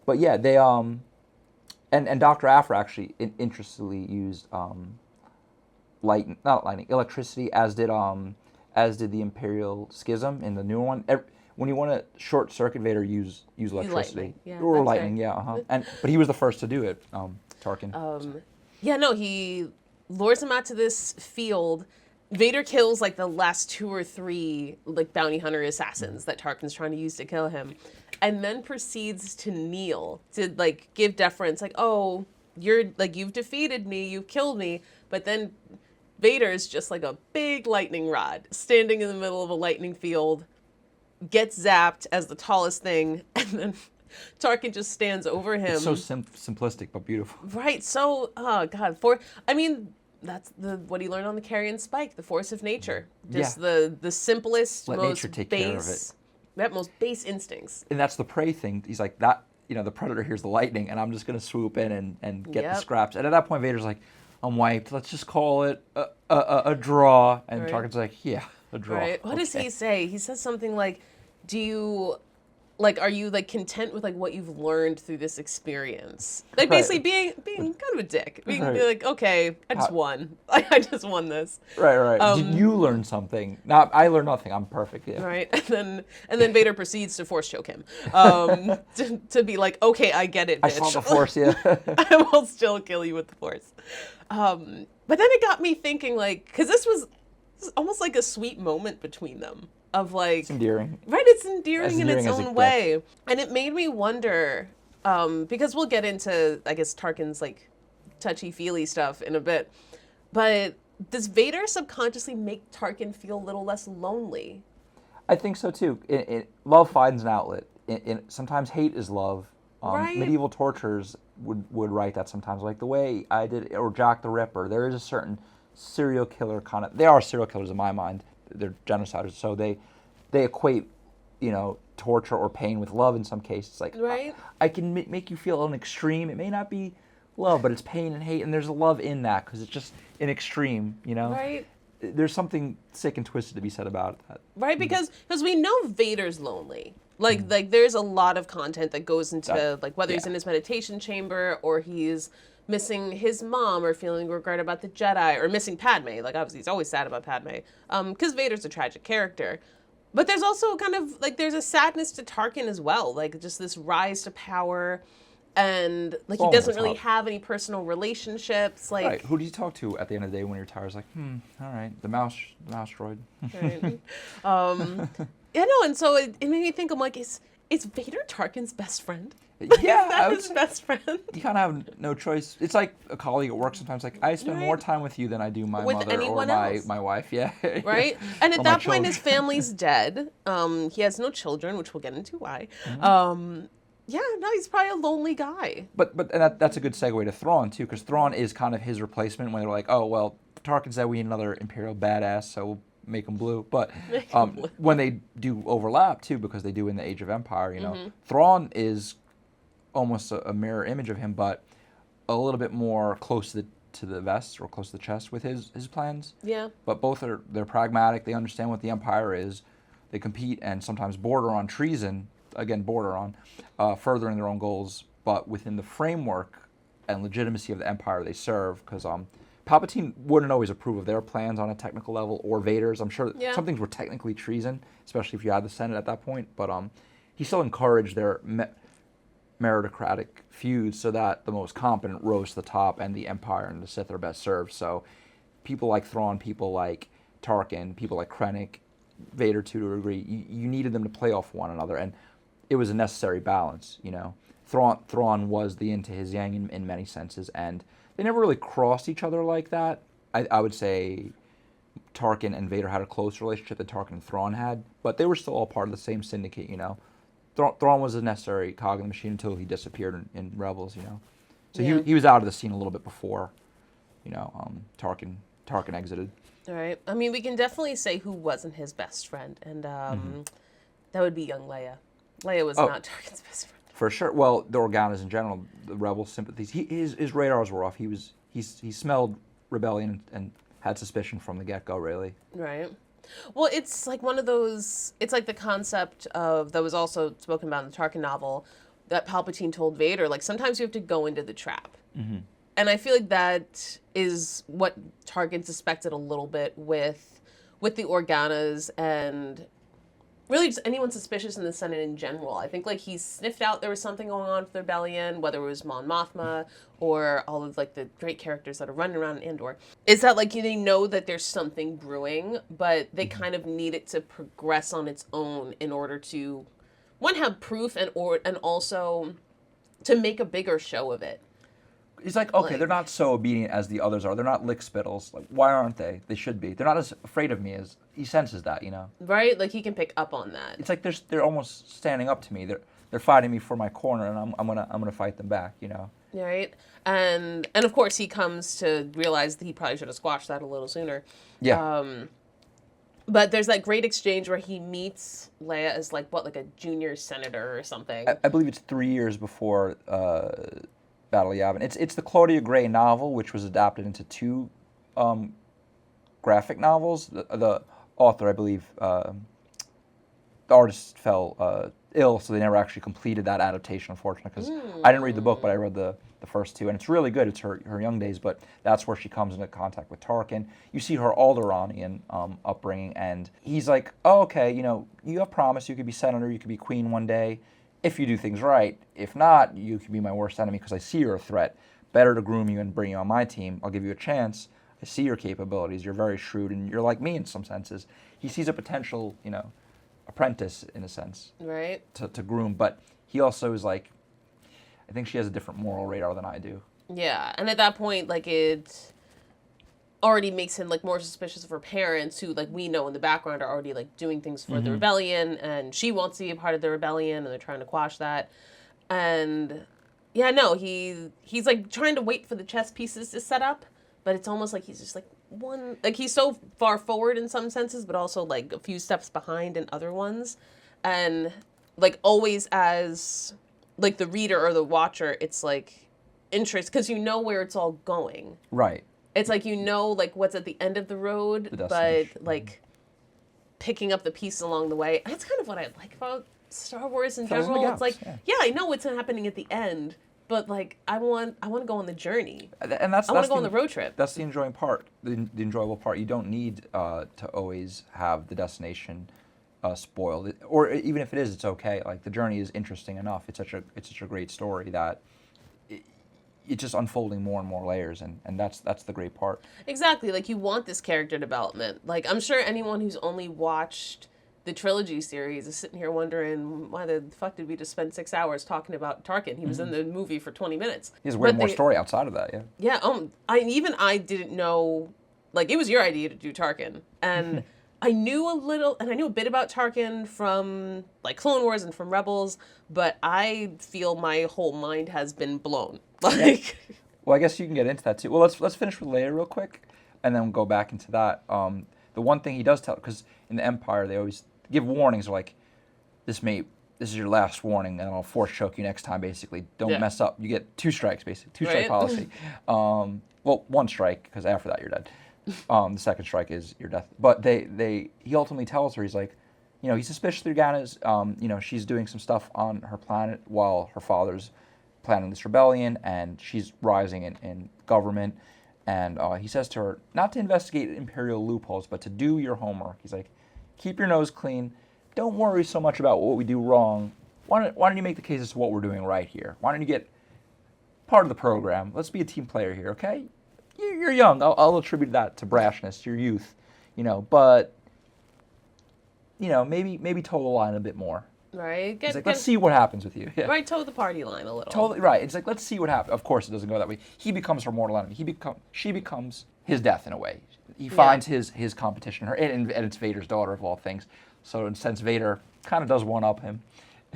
But yeah, they and Dr. Aphra actually interestingly used electricity, as did the Imperial Schism in the new one. When you want to short circuit Vader, use electricity or lightning, right. But he was the first to do it, Tarkin. He lures him out to this field. Vader kills like the last 2 or 3 like bounty hunter assassins that Tarkin's trying to use to kill him, and then proceeds to kneel to like give deference, like, oh, you're like, you've defeated me, you've killed me. But then Vader is just like a big lightning rod standing in the middle of a lightning field, gets zapped as the tallest thing, and then Tarkin just stands over him. It's so simplistic but beautiful. Right. So, oh God, that's what he learned on the Carrion Spike, the force of nature. Just the simplest, Let most nature take base, care of it. That most base instincts. And that's the prey thing. He's like, that, the predator hears the lightning, and I'm just going to swoop in and get the scraps. And at that point, Vader's like, I'm wiped. Let's just call it a draw. And Tarkin's like, yeah, a draw. Right. What does he say? He says something like, are you like content with like what you've learned through this experience? Like basically being kind of a dick. Being like, okay, I just won. I just won this. Right. Did you learn something? I learned nothing. I'm perfect. Yeah. Right. And then Vader proceeds to force choke him. To be like, okay, I get it, bitch. I saw the force, yeah. I will still kill you with the force. But then it got me thinking, like, because this was almost like a sweet moment between them. Of like, it's endearing. Right, it's endearing in its as own way. And it made me wonder, because we'll get into, I guess, Tarkin's like touchy-feely stuff in a bit, but does Vader subconsciously make Tarkin feel a little less lonely? I think so too. Love finds an outlet. Sometimes hate is love. Right. Medieval torturers would write that sometimes, like the way I did, or Jack the Ripper. There is a certain serial killer kind of. They are serial killers in my mind. They're genociders, so they equate, torture or pain with love in some cases. Like, right. I can make you feel an extreme. It may not be love, but it's pain and hate, and there's a love in that because it's just an extreme, Right. There's something sick and twisted to be said about that. Right, because we know Vader's lonely. Like there's a lot of content that goes into like whether he's in his meditation chamber or he's missing his mom or feeling regret about the Jedi or missing Padme. Like obviously he's always sad about Padme because Vader's a tragic character. But there's also kind of like there's a sadness to Tarkin as well. Like just this rise to power and like he doesn't really have any personal relationships. Like right. Who do you talk to at the end of the day when you're tired? It's like, all right, the mouse droid. Right. And so it made me think, I'm like, is Vader Tarkin's best friend? Yeah, is that his best friend? You kind of have no choice. It's like a colleague at work sometimes. Like I spend more time with you than I do my mother or my wife. Yeah. Right. And at that point, his family's dead. He has no children, which we'll get into why. Mm-hmm. No, he's probably a lonely guy. But that's a good segue to Thrawn too, because Thrawn is kind of his replacement. When they're like, oh well, Tarkin said we need another Imperial badass, so we'll make him blue. But when they do overlap too, because they do in the Age of Empire, Thrawn is almost a mirror image of him, but a little bit more close to the vest or close to the chest with his plans. Yeah. But both they're pragmatic. They understand what the Empire is. They compete and sometimes border on treason. Again, furthering their own goals, but within the framework and legitimacy of the Empire they serve. Because Palpatine wouldn't always approve of their plans on a technical level, or Vader's. I'm sure some things were technically treason, especially if you had the Senate at that point. But he still encouraged their meritocratic feuds so that the most competent rose to the top, and the Empire and the Sith are best served. So people like Thrawn, people like Tarkin, people like Krennic, Vader to a degree, you needed them to play off one another, and it was a necessary balance, Thrawn was the yin to his yang in many senses, and they never really crossed each other like that. I would say Tarkin and Vader had a closer relationship than Tarkin and Thrawn had, but they were still all part of the same syndicate, Thrawn was a necessary cog in the machine until he disappeared in Rebels, So he was out of the scene a little bit before, Tarkin exited. All right. I mean, we can definitely say who wasn't his best friend, and that would be young Leia. Leia was not Tarkin's best friend. For sure. Well, the Organas in general, the rebel sympathies. His radars were off. He smelled rebellion and had suspicion from the get-go. Really. Right. Well, it's like one of those. It's like the concept of that was also spoken about in the Tarkin novel that Palpatine told Vader. Like sometimes you have to go into the trap. Mm-hmm. And I feel like that is what Tarkin suspected a little bit with the Organas and really just anyone suspicious in the Senate in general. I think like he sniffed out there was something going on with the rebellion, whether it was Mon Mothma or all of like the great characters that are running around in Andor. Is that like they know that there's something brewing, but they kind of need it to progress on its own in order to one, have proof, and also to make a bigger show of it. He's like, okay, they're not so obedient as the others are. They're not lickspittles. Like, why aren't they? They should be. They're not as afraid of me as he senses that, you know. Right? Like, he can pick up on that. It's like they're almost standing up to me. They're fighting me for my corner, and I'm gonna fight them back, you know. Right? And of course he comes to realize that he probably should have squashed that a little sooner. Yeah. But there's that great exchange where he meets Leia as like a junior senator or something. I believe it's 3 years before Battle of Yavin. It's the Claudia Gray novel, which was adapted into 2 graphic novels. The author, I believe, the artist fell ill, so they never actually completed that adaptation, unfortunately, because I didn't read the book, but I read the first 2, and it's really good. It's her young days, but that's where she comes into contact with Tarkin. You see her Alderaanian upbringing, and he's like, oh, okay, you know, you have promised you could be senator, you could be queen one day, if you do things right. If not, you could be my worst enemy because I see you're a threat. Better to groom you and bring you on my team. I'll give you a chance. I see your capabilities. You're very shrewd, and you're like me in some senses. He sees a potential, you know, apprentice in a sense, right? To groom, but he also is like, I think she has a different moral radar than I do. Yeah, and at that point, like, it already makes him like more suspicious of her parents, who, like, we know in the background are already like doing things for the rebellion, and she wants to be a part of the rebellion, and they're trying to quash that. And yeah, no, he's like trying to wait for the chess pieces to set up, but it's almost like he's just like he's so far forward in some senses, but also like a few steps behind in other ones. And like always as like the reader or the watcher, it's like interest, because you know where it's all going. Right. It's like, you know, like what's at the end of the road, but like picking up the pieces along the way. That's kind of what I like about Star Wars in general. It's like, yeah, I know what's happening at the end, but like I want to go on the journey. And I want to go on the road trip. That's the enjoying part, the enjoyable part. You don't need to always have the destination spoiled, or even if it is, it's okay. Like, the journey is interesting enough. It's such a great story that it's just unfolding more and more layers, and that's the great part. Exactly. Like, you want this character development. Like, I'm sure anyone who's only watched the trilogy series is sitting here wondering, why the fuck did we just spend 6 hours talking about Tarkin? He was in the movie for 20 minutes. He has way more story outside of that, yeah. Yeah, I didn't know, like, it was your idea to do Tarkin, and I knew a bit about Tarkin from, like, Clone Wars and from Rebels, but I feel my whole mind has been blown. Like, well, I guess you can get into that too. Well, let's finish with Leia real quick, and then we'll go back into that. The one thing he does tell, because in the Empire they always give warnings, like, this is your last warning, and I'll force choke you next time. Basically, don't mess up. You get 2 strikes, basically, 2-strike policy. Well, 1 strike, because after that you're dead. The second strike is your death. But he ultimately tells her, he's like, you know, he's suspicious that Organa's, you know, she's doing some stuff on her planet while her father's planning this rebellion, and she's rising in government. And he says to her, not to investigate Imperial loopholes, but to do your homework. He's like, keep your nose clean. Don't worry so much about what we do wrong. Why don't you make the case as to what we're doing right here? Why don't you get part of the program? Let's be a team player here, okay? You're young. I'll attribute that to brashness, your youth, you know. But, you know, maybe toe the line a bit more. Right. It's like, let's see what happens with you. Yeah. Right, toe the party line a little. Totally right. It's like, let's see what happens. Of course, it doesn't go that way. He becomes her mortal enemy. She becomes his death in a way. He finds his competition, and it's Vader's daughter of all things. So in a sense, Vader kind of does one up him.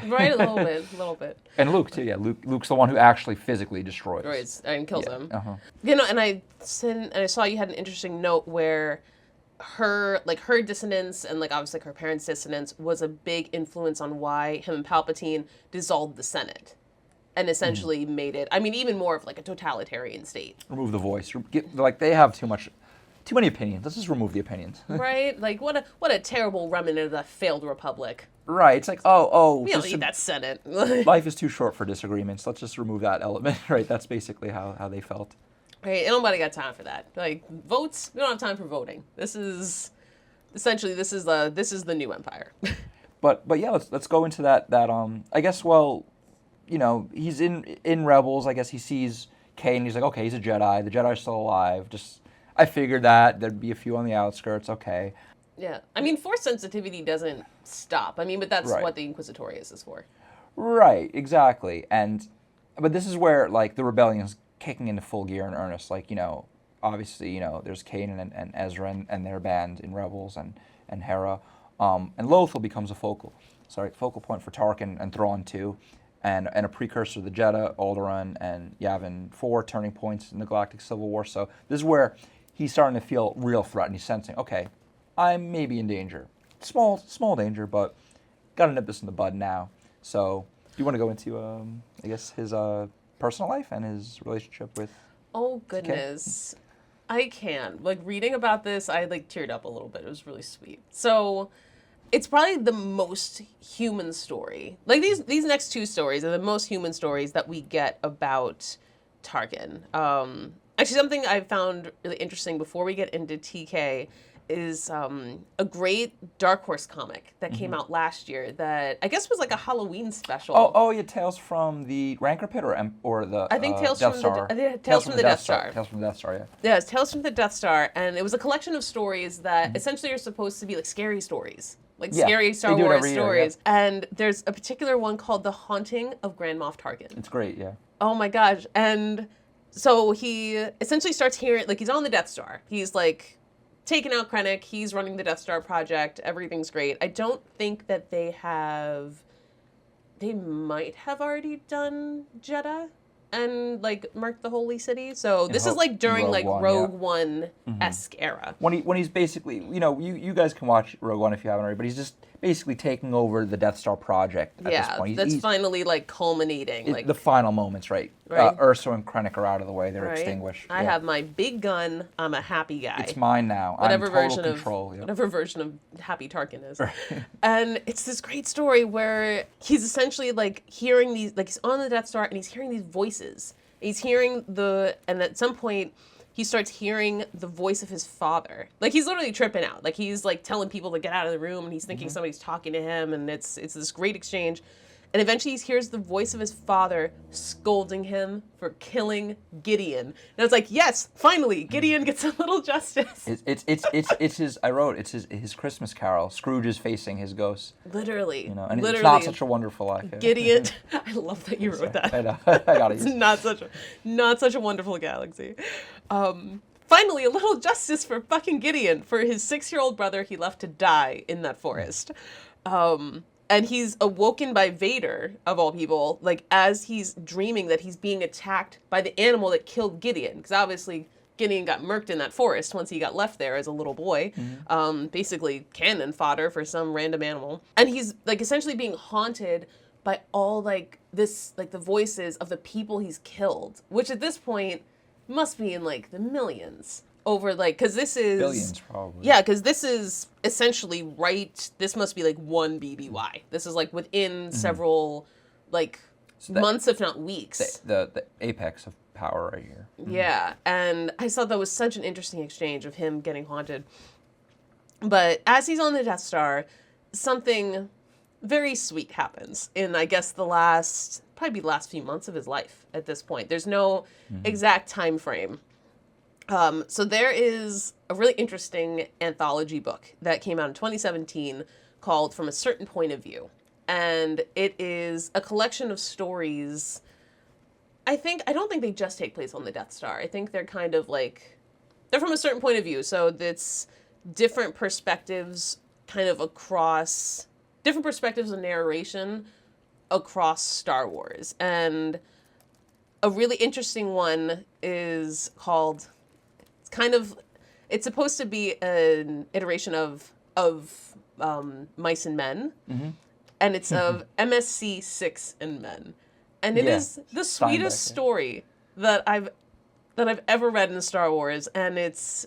Right, a little bit. And Luke too. Yeah, Luke's the one who actually physically destroys and kills him. Uh-huh. You know, and I saw you had an interesting note where her dissonance and, like, obviously her parents' dissonance was a big influence on why him and Palpatine dissolved the Senate and essentially made it, I mean, even more of like a totalitarian state. Remove the voice. Like, they have too many opinions. Let's just remove the opinions. Right? Like, what a terrible remnant of the failed republic. Right. It's like, we don't need that Senate. Life is too short for disagreements. Let's just remove that element. Right. That's basically how they felt. Right. And nobody got time for that. Like, votes, we don't have time for voting. This is the new empire. But yeah, let's go into that I guess, well, you know, he's in Rebels. I guess he sees Kane, and he's like, okay, he's a Jedi. The Jedi's still alive. I figured that there'd be a few on the outskirts. Okay. Yeah. I mean, force sensitivity doesn't stop. I mean, but that's Right. what the Inquisitorius is for. Right, exactly. But this is where, like, the rebellion is kicking into full gear in earnest. Like, obviously, there's Kanan and Ezra and their band in Rebels and Hera. And Lothal becomes a focal point for Tarkin and Thrawn too, and a precursor to the Jedha, Alderaan, and Yavin 4 turning points in the Galactic Civil War. So this is where he's starting to feel real threat, and he's sensing, okay, I'm maybe in danger. Small danger, but gotta nip this in the bud now. So do you want to go into, I guess, his personal life and his relationship with... Oh, goodness. I can. Like, reading about this, I, like, teared up a little bit. It was really sweet. So... it's probably the most human story. Like, these next two stories are the most human stories that we get about Tarkin. Actually, something I found really interesting before we get into TK is a great Dark Horse comic that came out last year that I guess was like a Halloween special. Oh, yeah, Tales from the Rancor Pit or the I think Tales Death from Star. Tales from the Death Star. Tales from the Death Star, yeah. Yeah, it's Tales from the Death Star, and it was a collection of stories that essentially are supposed to be like scary stories. Like scary Star Wars stories. Yeah. And there's a particular one called The Haunting of Grand Moff Tarkin. It's great, yeah. Oh my gosh. And so he essentially starts hearing, like, he's on the Death Star. He's like taking out Krennic. He's running the Death Star project. Everything's great. I don't think that they might have already done Jeddah and like murked the Holy City. So this is like during Rogue One-esque era. When he's basically, you guys can watch Rogue One if you haven't already, but he's just basically taking over the Death Star project at this point. That's finally like culminating. The final moments, right? Ursa and Krennic are out of the way; they're extinguished. I have my big gun. I'm a happy guy. It's mine now. Whatever I'm total version control. of whatever version of Happy Tarkin is. And it's this great story where he's essentially like hearing these, like he's on the Death Star and he's hearing these voices. He's hearing and at some point he starts hearing the voice of his father. Like, he's literally tripping out. Like, he's like telling people to get out of the room and he's thinking somebody's talking to him, and it's this great exchange. And eventually he hears the voice of his father scolding him for killing Gideon. And I was like, yes, finally, Gideon gets a little justice. It's his Christmas Carol. Scrooge is facing his ghost. Literally. And it's not such a wonderful life. Yeah. Gideon, I love that you wrote that. I know. I gotta use it. Not such a wonderful galaxy. Finally, a little justice for fucking Gideon, for his 6-year-old brother he left to die in that forest. And he's awoken by Vader, of all people, like, as he's dreaming that he's being attacked by the animal that killed Gideon. Because obviously Gideon got murked in that forest once he got left there as a little boy. Basically cannon fodder for some random animal. And he's, like, essentially being haunted by all, like, this, like, the voices of the people he's killed. Which at this point must be in, like, the millions. Over, like, because this is... billions, probably. Yeah, because this is essentially this must be, like, one BBY. This is, like, within several, like, months, if not weeks. The apex of power right here. Yeah, and I thought that was such an interesting exchange of him getting haunted. But as he's on the Death Star, something very sweet happens in, I guess, probably the last few months of his life at this point. There's no exact time frame. So there is a really interesting anthology book that came out in 2017 called From a Certain Point of View. And it is a collection of stories. I don't think they just take place on the Death Star. I think they're kind of like, they're from a certain point of view. So it's different perspectives kind of across, different perspectives of narration across Star Wars. And a really interesting one is called... it's supposed to be an iteration of Mice and Men, and it's of MSC 6 and Men, and it is the sweetest story that I've ever read in Star Wars, and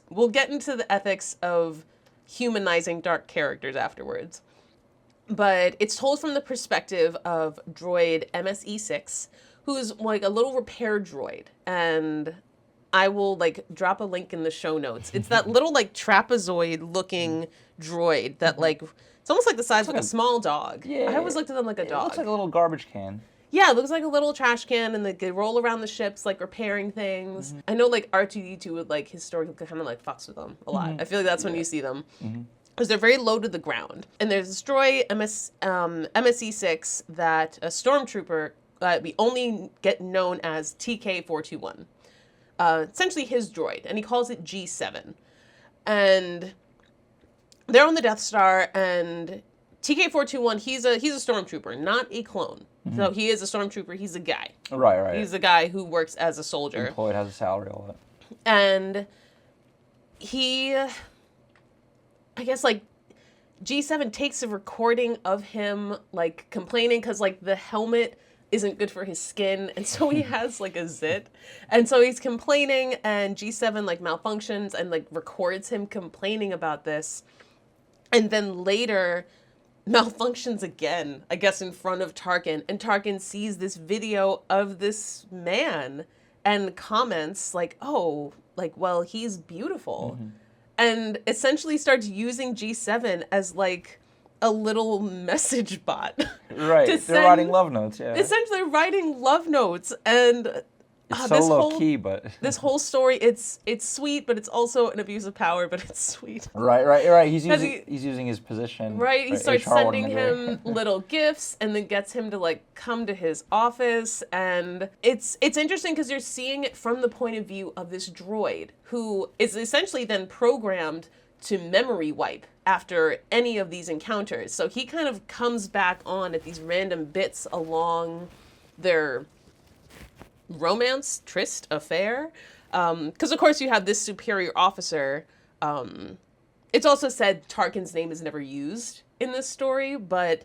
we'll get into the ethics of humanizing dark characters afterwards, but it's told from the perspective of droid MSE 6, who's like a little repair droid, and I will, like, drop a link in the show notes. It's that little, like, trapezoid-looking droid that, like, it's almost like the size of a small dog. Yeah. I always looked at them like a dog. It looks like a little garbage can. Yeah, it looks like a little trash can, and they roll around the ships, like, repairing things. I know, like, R2-D2 would, like, historically kind of, like, fucks with them a lot. I feel like that's when you see them. because they're very low to the ground. And there's this droid, MSE-6, that a stormtrooper, we only get known as TK-421. Essentially his droid, and he calls it G7. And they're on the Death Star, and TK-421, he's a stormtrooper, not a clone. So he is a stormtrooper, he's a guy. Right. He's a guy who works as a soldier. Employed, has a salary, all that. And he, I guess, like, G7 takes a recording of him, like, complaining because, like, the helmet isn't good for his skin, and so he has, like, a zit. And so he's complaining, and G7, like, malfunctions and, like, records him complaining about this. And then later malfunctions again, I guess, in front of Tarkin. And Tarkin sees this video of this man and comments, like, oh, like, well, he's beautiful. And essentially starts using G7 as, like, a little message bot. Right. They're writing love notes, yeah. Essentially writing love notes. And it's so low-key, but... this whole story, it's sweet, but it's also an abuse of power, but it's sweet. Right. He's using his position. Right, he starts sending him little gifts and then gets him to, like, come to his office. And it's interesting because you're seeing it from the point of view of this droid, who is essentially then programmed to memory wipe after any of these encounters. So he kind of comes back on at these random bits along their romance, tryst, affair. Because, of course, you have this superior officer. It's also said Tarkin's name is never used in this story, but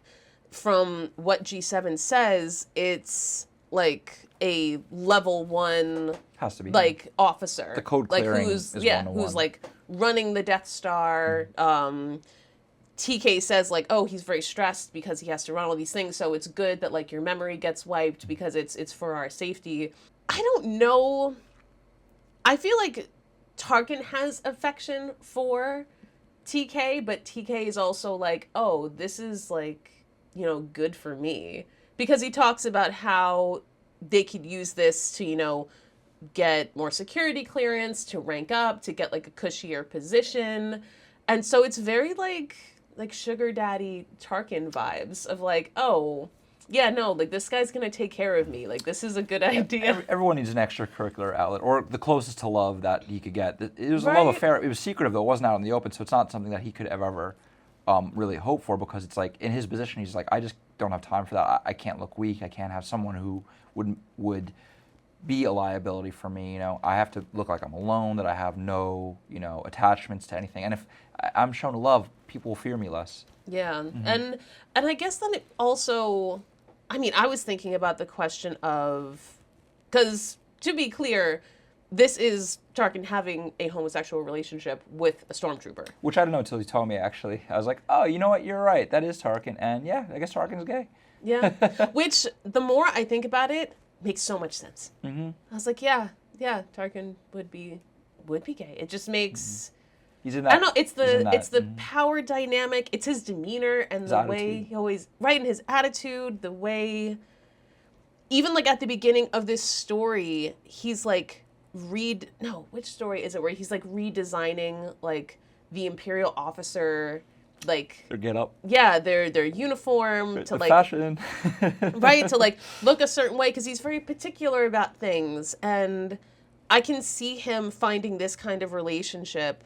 from what G7 says, it's like a level 1 has to be like officer. The code clearing who's is who's like running the Death Star. TK says, like, oh, he's very stressed because he has to run all these things, so it's good that, like, your memory gets wiped because it's for our safety. I don't know. I feel like Tarkin has affection for TK, but TK is also like, oh, this is, like, you know, good for me. Because he talks about how they could use this to, you know, get more security clearance, to rank up, to get, like, a cushier position. And so it's very, like sugar daddy Tarkin vibes of, like, oh, yeah, no, like, this guy's gonna take care of me. Like, this is a good idea. Everyone needs an extracurricular outlet, or the closest to love that he could get. It was a love affair. It was secretive, though. It wasn't out in the open, so it's not something that he could ever really hope for, because it's like, in his position, he's like, I just don't have time for that. I can't look weak. I can't have someone who would be a liability for me. You know, I have to look like I'm alone, that I have no, you know, attachments to anything. And if I'm shown love, people will fear me less. Yeah, and I guess then it also, I mean, I was thinking about the question of, because to be clear, this is Tarkin having a homosexual relationship with a stormtrooper. Which I didn't know until he told me, actually. I was like, oh, you know what, you're right, that is Tarkin. And yeah, I guess Tarkin's gay. Yeah, which the more I think about it, makes so much sense. I was like, yeah, Tarkin would be gay. It just makes... He's in that. I don't know. It's the power dynamic. It's his demeanor and his the attitude. way he always in his attitude. The way, even like at the beginning of this story, he's like which story is it where he's like redesigning like the Imperial officer, like their get up. Yeah, their uniform to like fashion. Right, to like look a certain way, because he's very particular about things, and I can see him finding this kind of relationship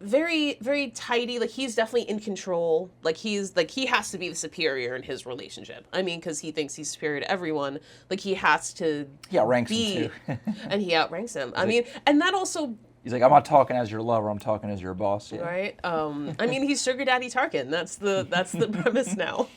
very, very tidy. Like, he's definitely in control. Like, he has to be the superior in his relationship. I mean, because he thinks he's superior to everyone. Like, he has to He outranks him, too. And he outranks him. I mean, and that also... He's like, I'm not talking as your lover, I'm talking as your boss. Yeah. Right? I mean, he's Sugar Daddy Tarkin. That's the premise now.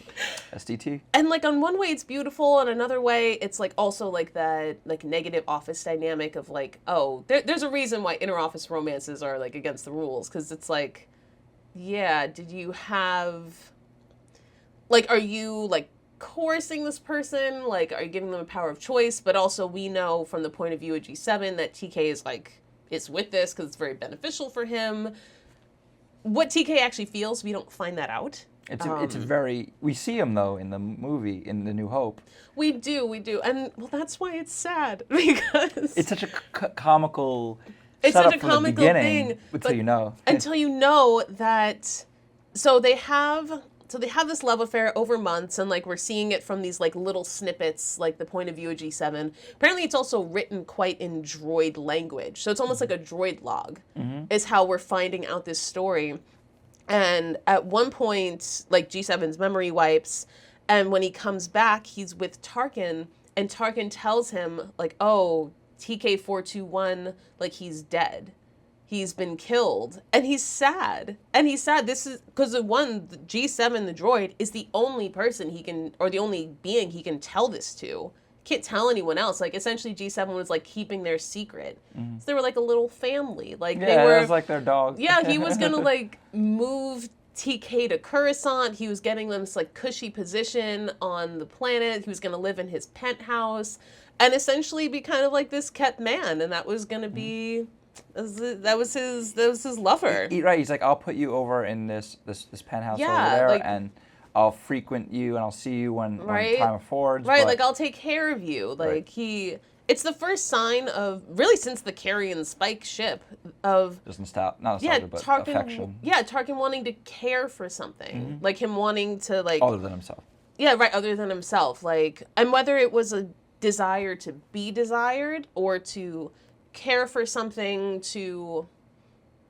SDT. And, like, on one way, it's beautiful. On another way, it's, like, also, like, that, like, negative office dynamic of, like, oh, there's a reason why inter-office romances are, like, against the rules. Because it's, like, yeah, did you have... Like, are you, like, coercing this person? Like, are you giving them a power of choice? But also, we know from the point of view of G7 that TK is, like... is with this because it's very beneficial for him. What TK actually feels, we don't find that out. It's very... We see him, though, in the movie, in The New Hope. We do. And, well, that's why it's sad, because... It's such a comical It's set such up a from the comical beginning thing. until but you know. Until you know that. So they have this love affair over months, and like we're seeing it from these like little snippets, like the point of view of G7. Apparently, it's also written quite in droid language, so it's almost like a droid log. Is how we're finding out this story. And at one point, like G7's memory wipes, and when he comes back, he's with Tarkin, and Tarkin tells him like, "Oh, TK421, like he's dead." He's been killed, and he's sad. This is because the G7, the droid, is the only person he can, or the only being he can tell this to. Can't tell anyone else. Like essentially, G7 was like keeping their secret. So they were like a little family. Like they were. It was like their dog. Yeah, he was gonna like move TK to Coruscant. He was getting them this like cushy position on the planet. He was gonna live in his penthouse, and essentially be kind of like this kept man, and that was gonna be. That was his lover. Right, he's like, I'll put you over in this penthouse over there, like, and I'll frequent you, and I'll see you when time affords. Right, but... like I'll take care of you. Like it's the first sign of really since the Carrion Spike ship of just not nostalgia, but Tarkin, affection. Yeah, Tarkin wanting to care for something, like him wanting to like other than himself. Yeah, right, other than himself, like, and whether it was a desire to be desired or to care for something to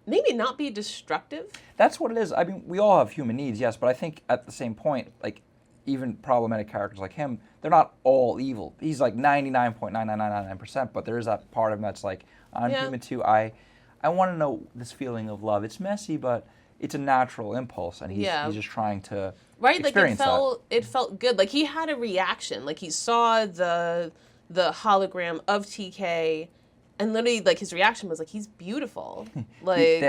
maybe not be destructive. That's what it is. I mean, we all have human needs, yes, but I think at the same point, like, even problematic characters like him, they're not all evil. He's like 99.99999%, but there is that part of him that's like, I'm human too. I want to know this feeling of love. It's messy, but it's a natural impulse, and he's just trying to experience like it felt good. Like he had a reaction. Like he saw the hologram of TK. And literally, like, his reaction was, like, he's beautiful. Like...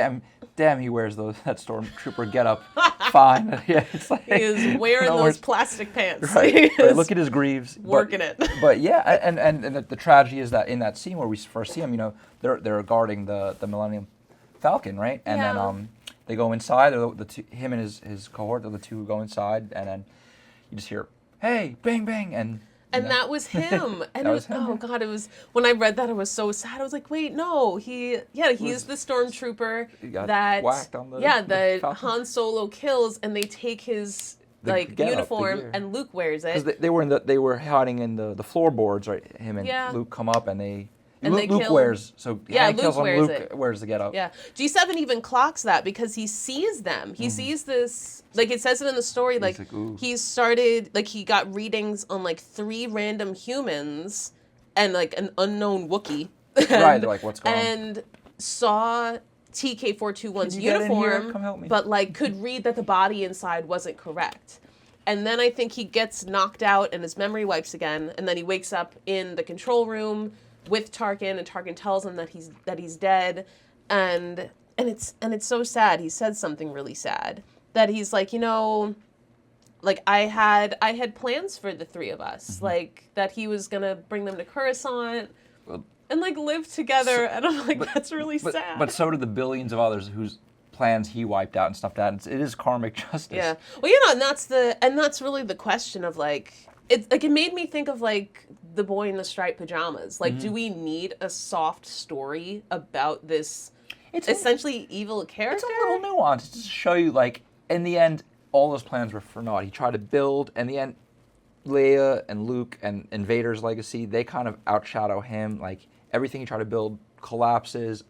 damn, he wears that stormtrooper getup fine. Yeah, it's like... He is wearing those plastic pants. Right. Look at his greaves. Working it. But yeah, and the tragedy is that in that scene where we first see him, you know, they're guarding the Millennium Falcon, right? And then they go inside, him and his cohort, they're the two who go inside, and then you just hear, hey, bang, bang, and that was him. And oh God, it was, when I read that, I was so sad. I was like, wait, no, he's the stormtrooper that whacked on the that Falcon. Han Solo kills, and they take his uniform, and Luke wears it. Because they were hiding in the floorboards, right? Him and Luke come up, and Luke wears, so Han kills him, Luke wears the getup. Yeah, G7 even clocks that because he sees them. He sees this, like it says it in the story, like he started, like he got readings on like 3 random humans and like an unknown Wookiee. Right, they're like, what's going on? And saw TK421's uniform, but like could read that the body inside wasn't correct. And then I think he gets knocked out and his memory wipes again, and then he wakes up in the control room with Tarkin, and Tarkin tells him that he's dead, and it's so sad. He said something really sad, that he's like, you know, like I had plans for the 3 of us, like that he was gonna bring them to Coruscant and like live together, and I'm like, that's really sad. But so did the billions of others whose plans he wiped out and stuff. It is karmic justice. Yeah, well, you know, and that's really the question of like. It made me think of like the boy in the striped pajamas. Like, do we need a soft story about this essentially evil character? It's a little nuanced just to show you, like, in the end, all those plans were for naught. He tried to build, and in the end, Leia and Luke and Vader's legacy, they kind of outshadow him. Like, everything he tried to build collapses.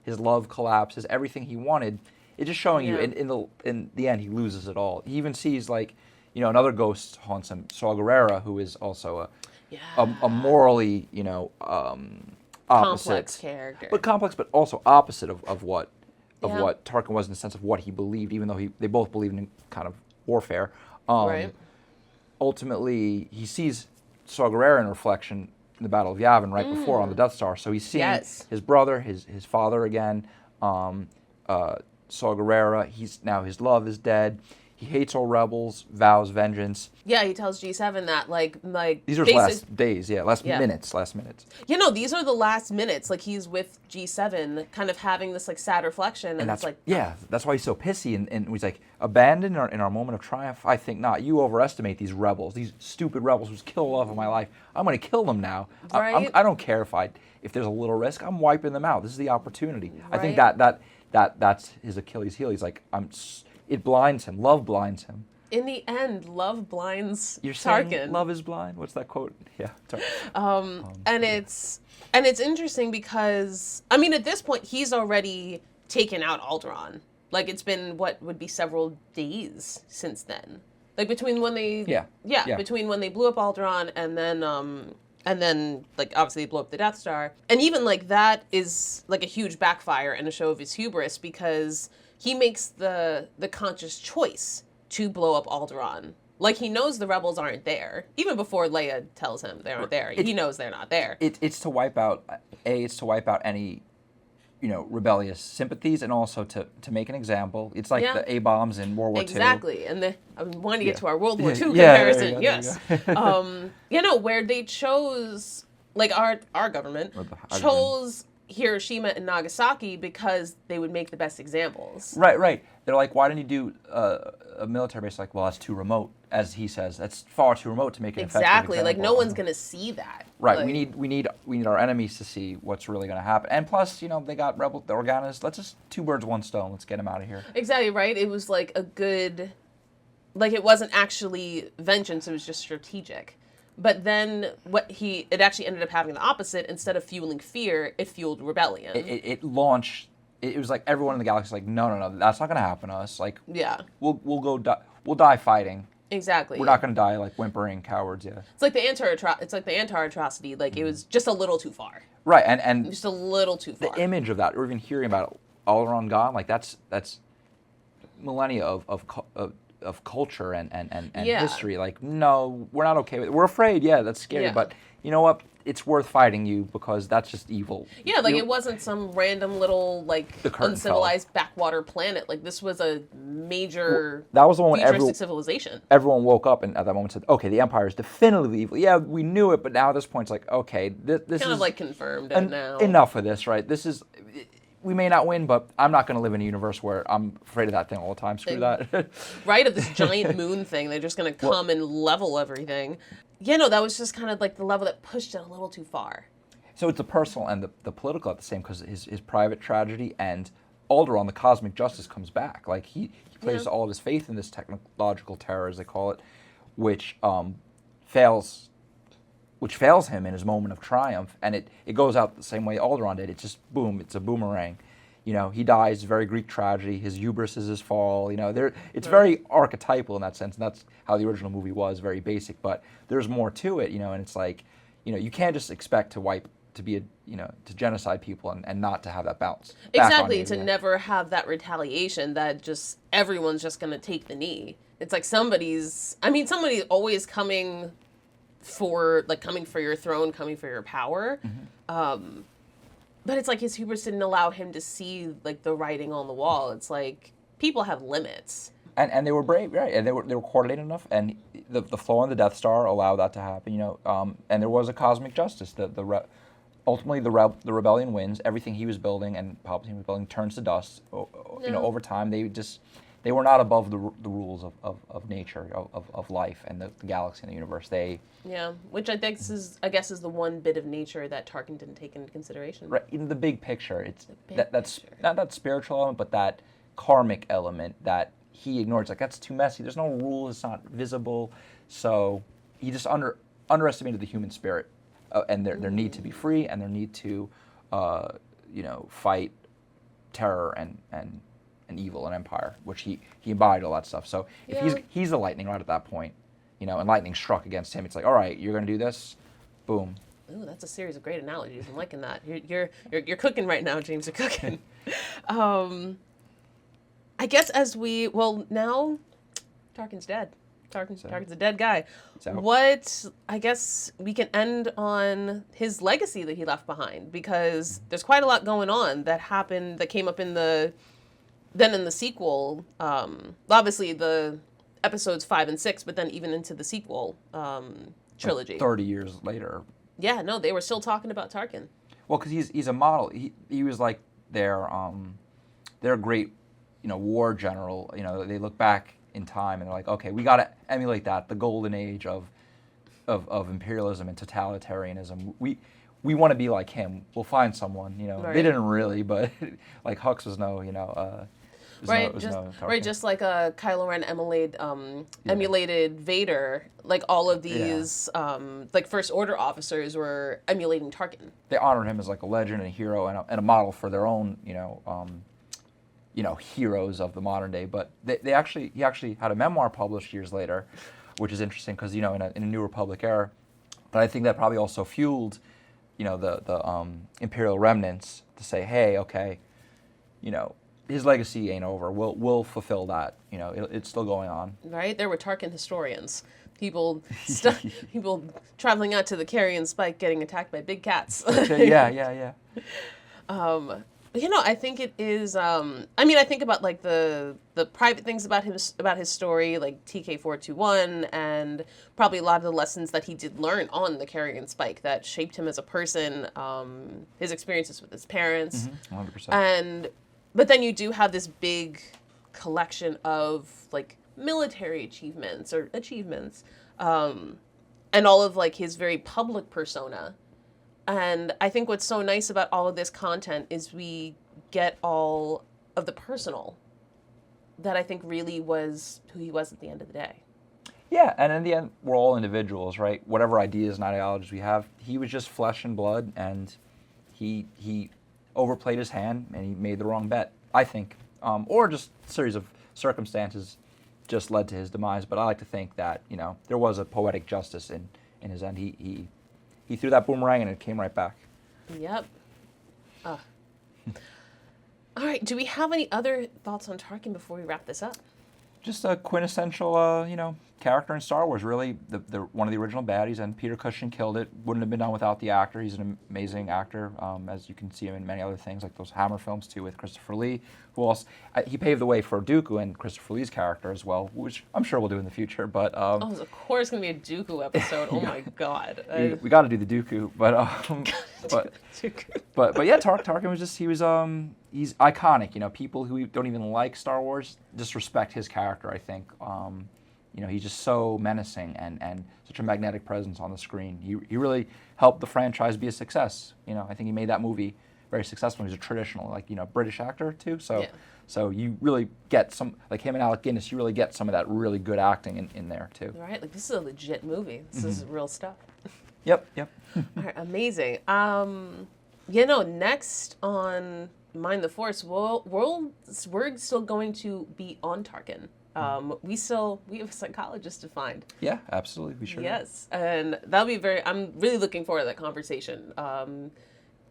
His love collapses. Everything he wanted. It's just showing you, in the end, he loses it all. He even sees, like, you know, another ghost haunts him, Saw Gerrera, who is also a morally, you know, opposite. Complex character. But complex, but also opposite of what Tarkin was in the sense of what he believed, even though they both believed in kind of warfare. Right. Ultimately, he sees Saw Gerrera in reflection in the Battle of Yavin right before on the Death Star. So he's seeing his brother, his father again, Saw Gerrera. Now his love is dead. He hates all rebels, vows vengeance. Yeah, he tells G7 that, like these are his last days, last minutes. You know, these are the last minutes. Like, he's with G7, kind of having this, like, sad reflection. And that's it's like... Yeah, that's why he's so pissy. And he's like, abandoned in our moment of triumph? I think not. You overestimate these rebels, these stupid rebels who's killed love of my life. I'm going to kill them now. Right? I don't care if there's a little risk. I'm wiping them out. This is the opportunity. Right. I think that's his Achilles heel. He's like, it blinds him. Love blinds him. In the end, love blinds You're Tarkin. saying love is blind? What's that quote? Yeah. And it's interesting because, I mean, at this point, he's already taken out Alderaan. Like, it's been, what would be several days since then. Like, between when they... Yeah, between when they blew up Alderaan and then, like, obviously they blew up the Death Star. And even, like, that is, like, a huge backfire and a show of his hubris because he makes the conscious choice to blow up Alderaan. Like, he knows the rebels aren't there. Even before Leia tells him they aren't there. He knows they're not there. It's to wipe out any, rebellious sympathies, and also to make an example. It's like the A-bombs in World War II. Exactly. And I wanted to get to our World War II comparison. Yes. Where they chose, like, our government chose Hiroshima and Nagasaki because they would make the best examples. Right. They're like, why didn't you do a military base? Like, well, that's too remote, as he says. That's far too remote to make an effective example. Like, no one's gonna see that. Right. Like, we need our enemies to see what's really gonna happen. And plus, they got the Organas. Let's just two birds, one stone. Let's get them out of here. Exactly right. It was like a good, like, it wasn't actually vengeance. It was just strategic. But then it actually ended up having the opposite. Instead of fueling fear, it fueled rebellion. It launched. It was like everyone in the galaxy was like, no, that's not going to happen to us. Like, we'll die fighting. Exactly. We're not going to die like whimpering cowards. Yeah. It's like the anti-atrocity. Like, it was just a little too far. Right, and just a little too far. The image of that, or even hearing about Alderaan gone, like that's millennia of culture and history. Like, no, we're not okay with it. We're afraid. Yeah, that's scary. But you know what? It's worth fighting you because that's just evil. Yeah, like, it wasn't some random little, like, uncivilized backwater planet. Like, this was a major that was the one futuristic civilization. Everyone woke up and at that moment said, okay, the Empire is definitively evil. Yeah, we knew it, but now at this point it's like, okay, this is... kind of like confirmed it now. Enough of this, right? This is... We may not win, but I'm not going to live in a universe where I'm afraid of that thing all the time. Screw that. Right, of this giant moon thing. They're just going to come and level everything. That was just kind of like the level that pushed it a little too far. So it's the personal and the political at the same, because his private tragedy and Alderaan, the cosmic justice, comes back. Like, he places all of his faith in this technological terror, as they call it, which fails him in his moment of triumph, and it goes out the same way Alderaan did. It's just boom, it's a boomerang. He dies, very Greek tragedy. His hubris is his fall. It's very archetypal in that sense, and that's how the original movie was, very basic. But there's more to it, and it's like, you can't just expect to genocide people and not to have that bounce. Exactly, to never have that retaliation that just everyone's just going to take the knee. It's like somebody's always coming for your throne, coming for your power. Mm-hmm. But it's like his hubris didn't allow him to see, like, the writing on the wall. It's like, people have limits. And they were brave, right? And they were coordinated enough, and the flow on the Death Star allowed that to happen. And there was a cosmic justice. Ultimately the rebellion wins. Everything he was building and Palpatine was building turns to dust. Over time they were not above the rules of nature, of life and the galaxy and the universe. Which I think is the one bit of nature that Tarkin didn't take into consideration. Right, in the big picture, it's that's not that spiritual element, but that karmic element that he ignored. It's like, that's too messy. There's no rule. It's not visible. So he just underestimated the human spirit and their need to be free and their need to, fight terror and evil and empire, which he embodied all that stuff. So if he's the lightning right at that point, and lightning struck against him, it's like, all right, you're going to do this, boom. Ooh, that's a series of great analogies. I'm liking that. You're cooking right now, James. You're cooking. I guess now Tarkin's dead. Tarkin's a dead guy. I guess we can end on his legacy that he left behind, because there's quite a lot going on that happened, that came up in the then in the sequel, obviously the episodes 5 and 6, but then even into the sequel trilogy. 30 years later. Yeah, no, they were still talking about Tarkin. Well, because he's a model. He was like their great, war general. They look back in time and they're like, okay, we got to emulate that, the golden age of imperialism and totalitarianism. We want to be like him. We'll find someone. Right. They didn't really, but like Hux was no, just like Kylo Ren emulated Vader. Like all of these, like First Order officers were emulating Tarkin. They honored him as like a legend and a hero and a model for their own, heroes of the modern day. But he actually had a memoir published years later, which is interesting because in a New Republic era. But I think that probably also fueled, the Imperial remnants to say, hey, okay, his legacy ain't over. We'll fulfill that. It's still going on. Right? There were Tarkin historians. People traveling out to the Carrion Spike getting attacked by big cats. Yeah. I think it is. I think about like the private things about his story, like TK421, and probably a lot of the lessons that he did learn on the Carrion Spike that shaped him as a person. His experiences with his parents, 100%. But then you do have this big collection of like military achievements, and all of like his very public persona. And I think what's so nice about all of this content is we get all of the personal that I think really was who he was at the end of the day. Yeah, and in the end, we're all individuals, right? Whatever ideas and ideologies we have, he was just flesh and blood, and he overplayed his hand, and he made the wrong bet, I think. Or just a series of circumstances just led to his demise. But I like to think that, there was a poetic justice in his end. He threw that boomerang and it came right back. Yep. All right. Do we have any other thoughts on Tarkin before we wrap this up? Just a quintessential, character in Star Wars. Really, the one of the original baddies, and Peter Cushing killed it. Wouldn't have been done without the actor. He's an amazing actor, as you can see him in many other things, like those Hammer films too, with Christopher Lee, who also he paved the way for Dooku and Christopher Lee's character as well, which I'm sure we'll do in the future. But of course, gonna be a Dooku episode. Oh my God, we got to do the Dooku, but yeah, Tarkin was just he's iconic. People who don't even like Star Wars just respect his character. I think. He's just so menacing and such a magnetic presence on the screen. He really helped the franchise be a success. I think he made that movie very successful. He's a traditional, British actor too. So you really get some, like him and Alec Guinness, you really get some of that really good acting in there too. Right, like this is a legit movie. This is real stuff. Yep. All right, amazing. Next on Mind the Force, we're still going to be on Tarkin. We have a psychologist to find. Yeah, absolutely. We sure do. Yes, and that'll be I'm really looking forward to that conversation.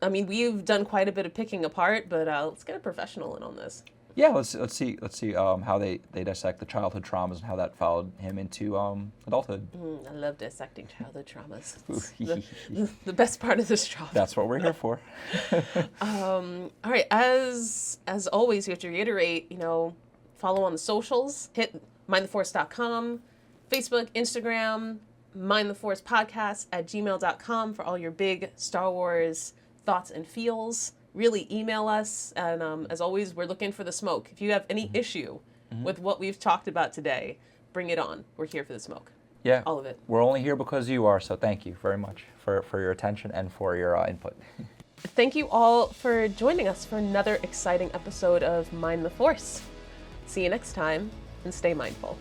We've done quite a bit of picking apart, but let's get a professional in on this. Yeah, let's see how they dissect the childhood traumas and how that followed him into adulthood. I love dissecting childhood traumas. It's the best part of this job. That's what we're here for. All right, as always, we have to reiterate, follow on the socials, hit mindtheforce.com, Facebook, Instagram, mindtheforcepodcast@gmail.com for all your big Star Wars thoughts and feels. Really email us, and as always, we're looking for the smoke. If you have any issue with what we've talked about today, bring it on. We're here for the smoke. Yeah. All of it. We're only here because you are, so thank you very much for your attention and for your input. Thank you all for joining us for another exciting episode of Mind the Force. See you next time, and stay mindful.